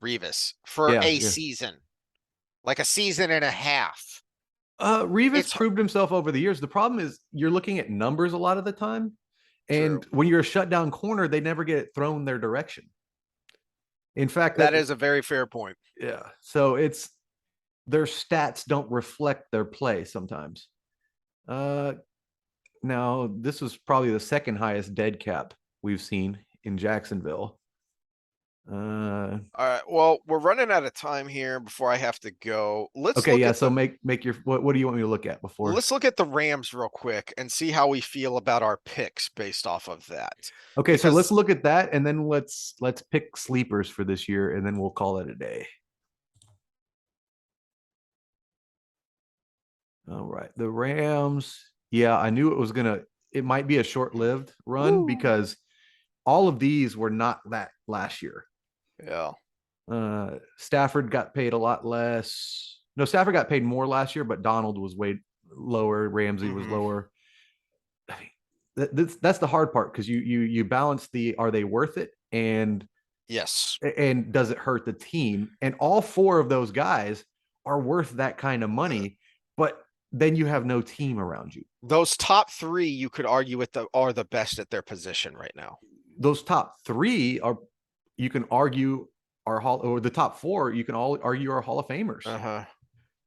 Revis for a season, like a season and a half. Revis proved himself over the years. The problem is you're looking at numbers a lot of the time. And when you're a shutdown corner, they never get it thrown their direction. In fact, that is a very fair point. Yeah. So their stats don't reflect their play sometimes. Now this was probably the second highest dead cap we've seen in Jacksonville. All right. Well, we're running out of time here before I have to go. So make your what do you want me to look at before? Let's look at the Rams real quick and see how we feel about our picks based off of that. Okay, so let's look at that and then let's pick sleepers for this year and then we'll call it a day. All right, the Rams. Yeah, I knew it might be a short-lived run because all of these were not that last year. Yeah. Stafford got paid a lot less. No, Stafford got paid more last year, but Donald was way lower. Ramsey was lower. I mean, that's the hard part because you balance are they worth it and does it hurt the team? And all four of those guys are worth that kind of money, but then you have no team around you. Those top three, you could argue are the best at their position right now. Those top three you can argue or the top four, you can all argue are Hall of Famers.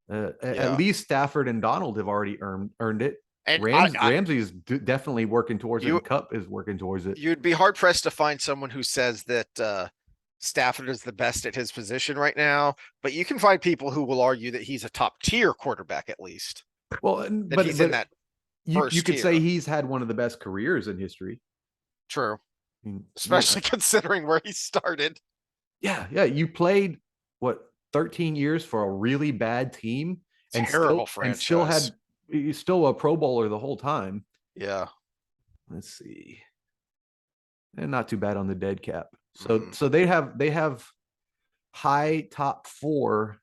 At least Stafford and Donald have already earned it. And Ramsey is definitely working towards it. And Kupp is working towards it. You'd be hard pressed to find someone who says that Stafford is the best at his position right now, but you can find people who will argue that he's a top tier quarterback at least. Well, but he's in that. You could say he's had one of the best careers in history. True. Especially considering where he started. Yeah. You played 13 years for a really bad team and terrible franchise. And you're still a Pro Bowler the whole time. Yeah. Let's see. And not too bad on the dead cap. So they have high top four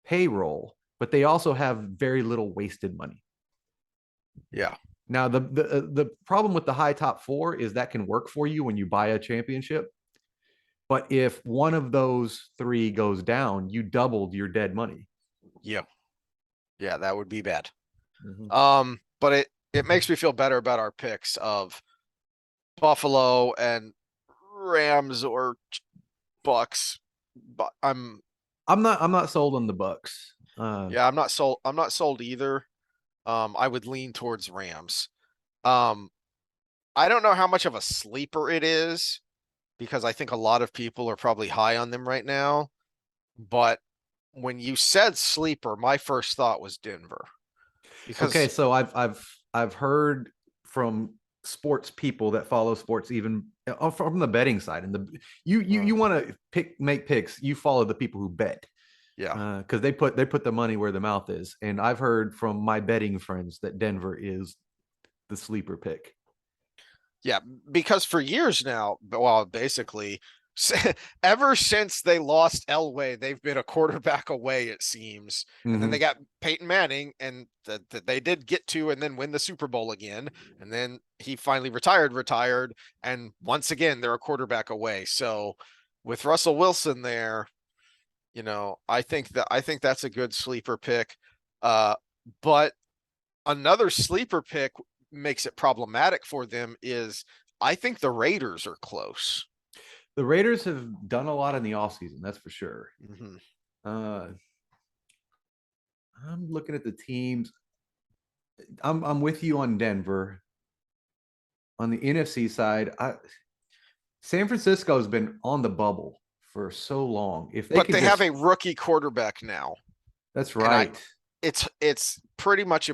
payroll, but they also have very little wasted money. Yeah. Now, the problem with the high top four is that can work for you when you buy a championship. But if one of those three goes down, you doubled your dead money. Yeah. Yeah, that would be bad. But it makes me feel better about our picks of Buffalo and Rams or Bucks. But I'm not sold on the Bucks. Yeah, I'm not sold either. I would lean towards Rams. I don't know how much of a sleeper it is because I think a lot of people are probably high on them right now. But when you said sleeper, my first thought was Denver. Okay, Because so I've heard from sports people that follow sports even from the betting side, and you want to make picks, you follow the people who bet. yeah. Because they put the money where the mouth is. And I've heard from my betting friends that Denver is the sleeper pick. Yeah, because for years now, well, basically, ever since they lost Elway, they've been a quarterback away, it seems. And then they got Peyton Manning, and that they did get to and then win the Super Bowl again. And then he finally retired. And once again, they're a quarterback away. So with Russell Wilson there, I think that's a good sleeper pick. But another sleeper pick makes it problematic for them is I think the Raiders are close. The Raiders have done a lot in the offseason, that's for sure. Mm-hmm. I'm looking at the teams. I'm with you on Denver. On the NFC side, San Francisco has been on the bubble for so long. If they But could they have a rookie quarterback now. That's right. It's pretty much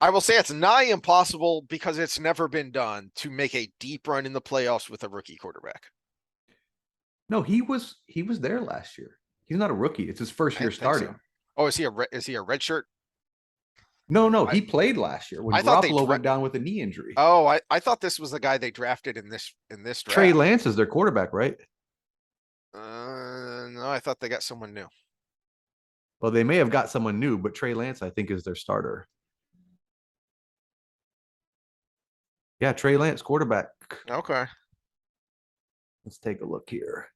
I will say it's nigh impossible because it's never been done to make a deep run in the playoffs with a rookie quarterback. No, he was there last year. He's not a rookie. It's his first year starting. So. Oh, is he a red shirt? No, he played last year when Garoppolo went down with a knee injury. Oh, I thought this was the guy they drafted in this draft. Trey Lance is their quarterback, right? No, I thought they got someone new. Well, they may have got someone new, but Trey Lance, I think, is their starter. Yeah, Trey Lance, quarterback. Okay. Let's take a look here.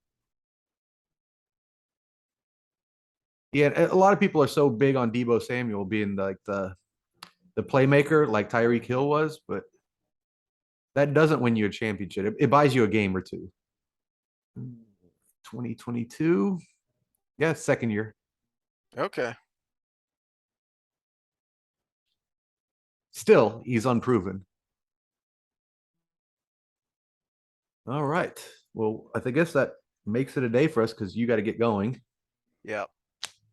Yeah, a lot of people are so big on Deebo Samuel being like the playmaker like Tyreek Hill was, but that doesn't win you a championship. It buys you a game or two. 2022. Yeah, second year. Okay. Still, he's unproven. All right. Well, I guess that makes it a day for us because you got to get going. Yeah.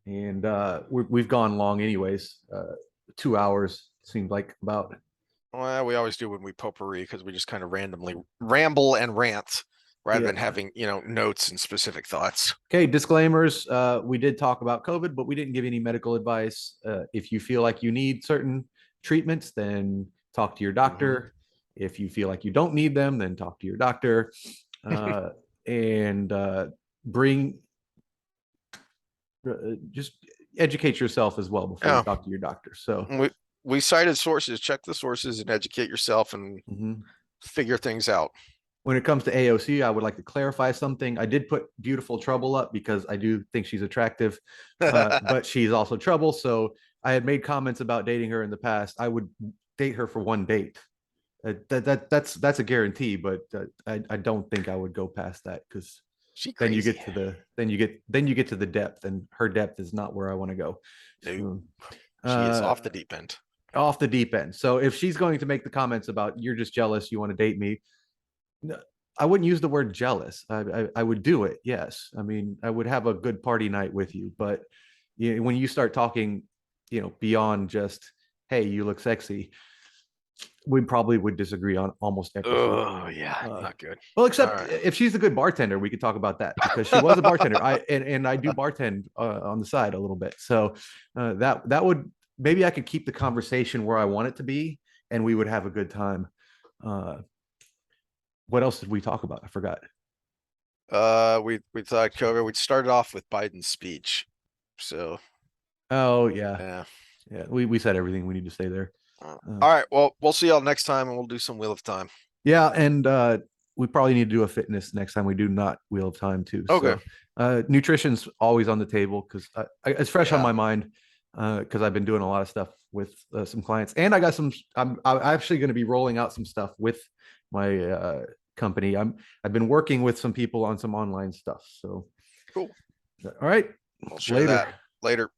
And we've gone long anyways. 2 hours seems like about. Well, we always do when we potpourri because we just kind of randomly ramble and rant rather than having, notes and specific thoughts. Okay, disclaimers. We did talk about COVID, but we didn't give any medical advice. If you feel like you need certain treatments, then talk to your doctor. If you feel like you don't need them, then talk to your doctor. And just educate yourself as well before you talk to your doctor. So we cited sources, check the sources and educate yourself and figure things out. When it comes to AOC, I would like to clarify something. I did put Beautiful Trouble up because I do think she's attractive, but she's also trouble. So I had made comments about dating her in the past. I would date her for one date. That's a guarantee, but I don't think I would go past that because then you get to the depth, and her depth is not where I want to go. No. She is off the deep end. Off the deep end. So if she's going to make the comments about you're just jealous, you want to date me, I wouldn't use the word jealous. I would do it. Yes. I mean, I would have a good party night with you, but when you start talking, beyond just, hey, you look sexy, we probably would disagree on almost everything. Oh yeah, not good. Well, except if she's a good bartender, we could talk about that because she was a bartender. I do bartend on the side a little bit, so that would, maybe I could keep the conversation where I want it to be, and we would have a good time. What else did we talk about? I forgot. We thought COVID. We started off with Biden's speech, so. Oh yeah. We said everything we need to say there. All right. Well, we'll see y'all next time, and we'll do some Wheel of Time. Yeah, and we probably need to do a fitness next time we do not Wheel of Time too. Okay. So, nutrition's always on the table because it's fresh on my mind because I've been doing a lot of stuff with some clients, and I got some. I'm actually going to be rolling out some stuff with my company. I've been working with some people on some online stuff. So cool. All right. I'll share that later.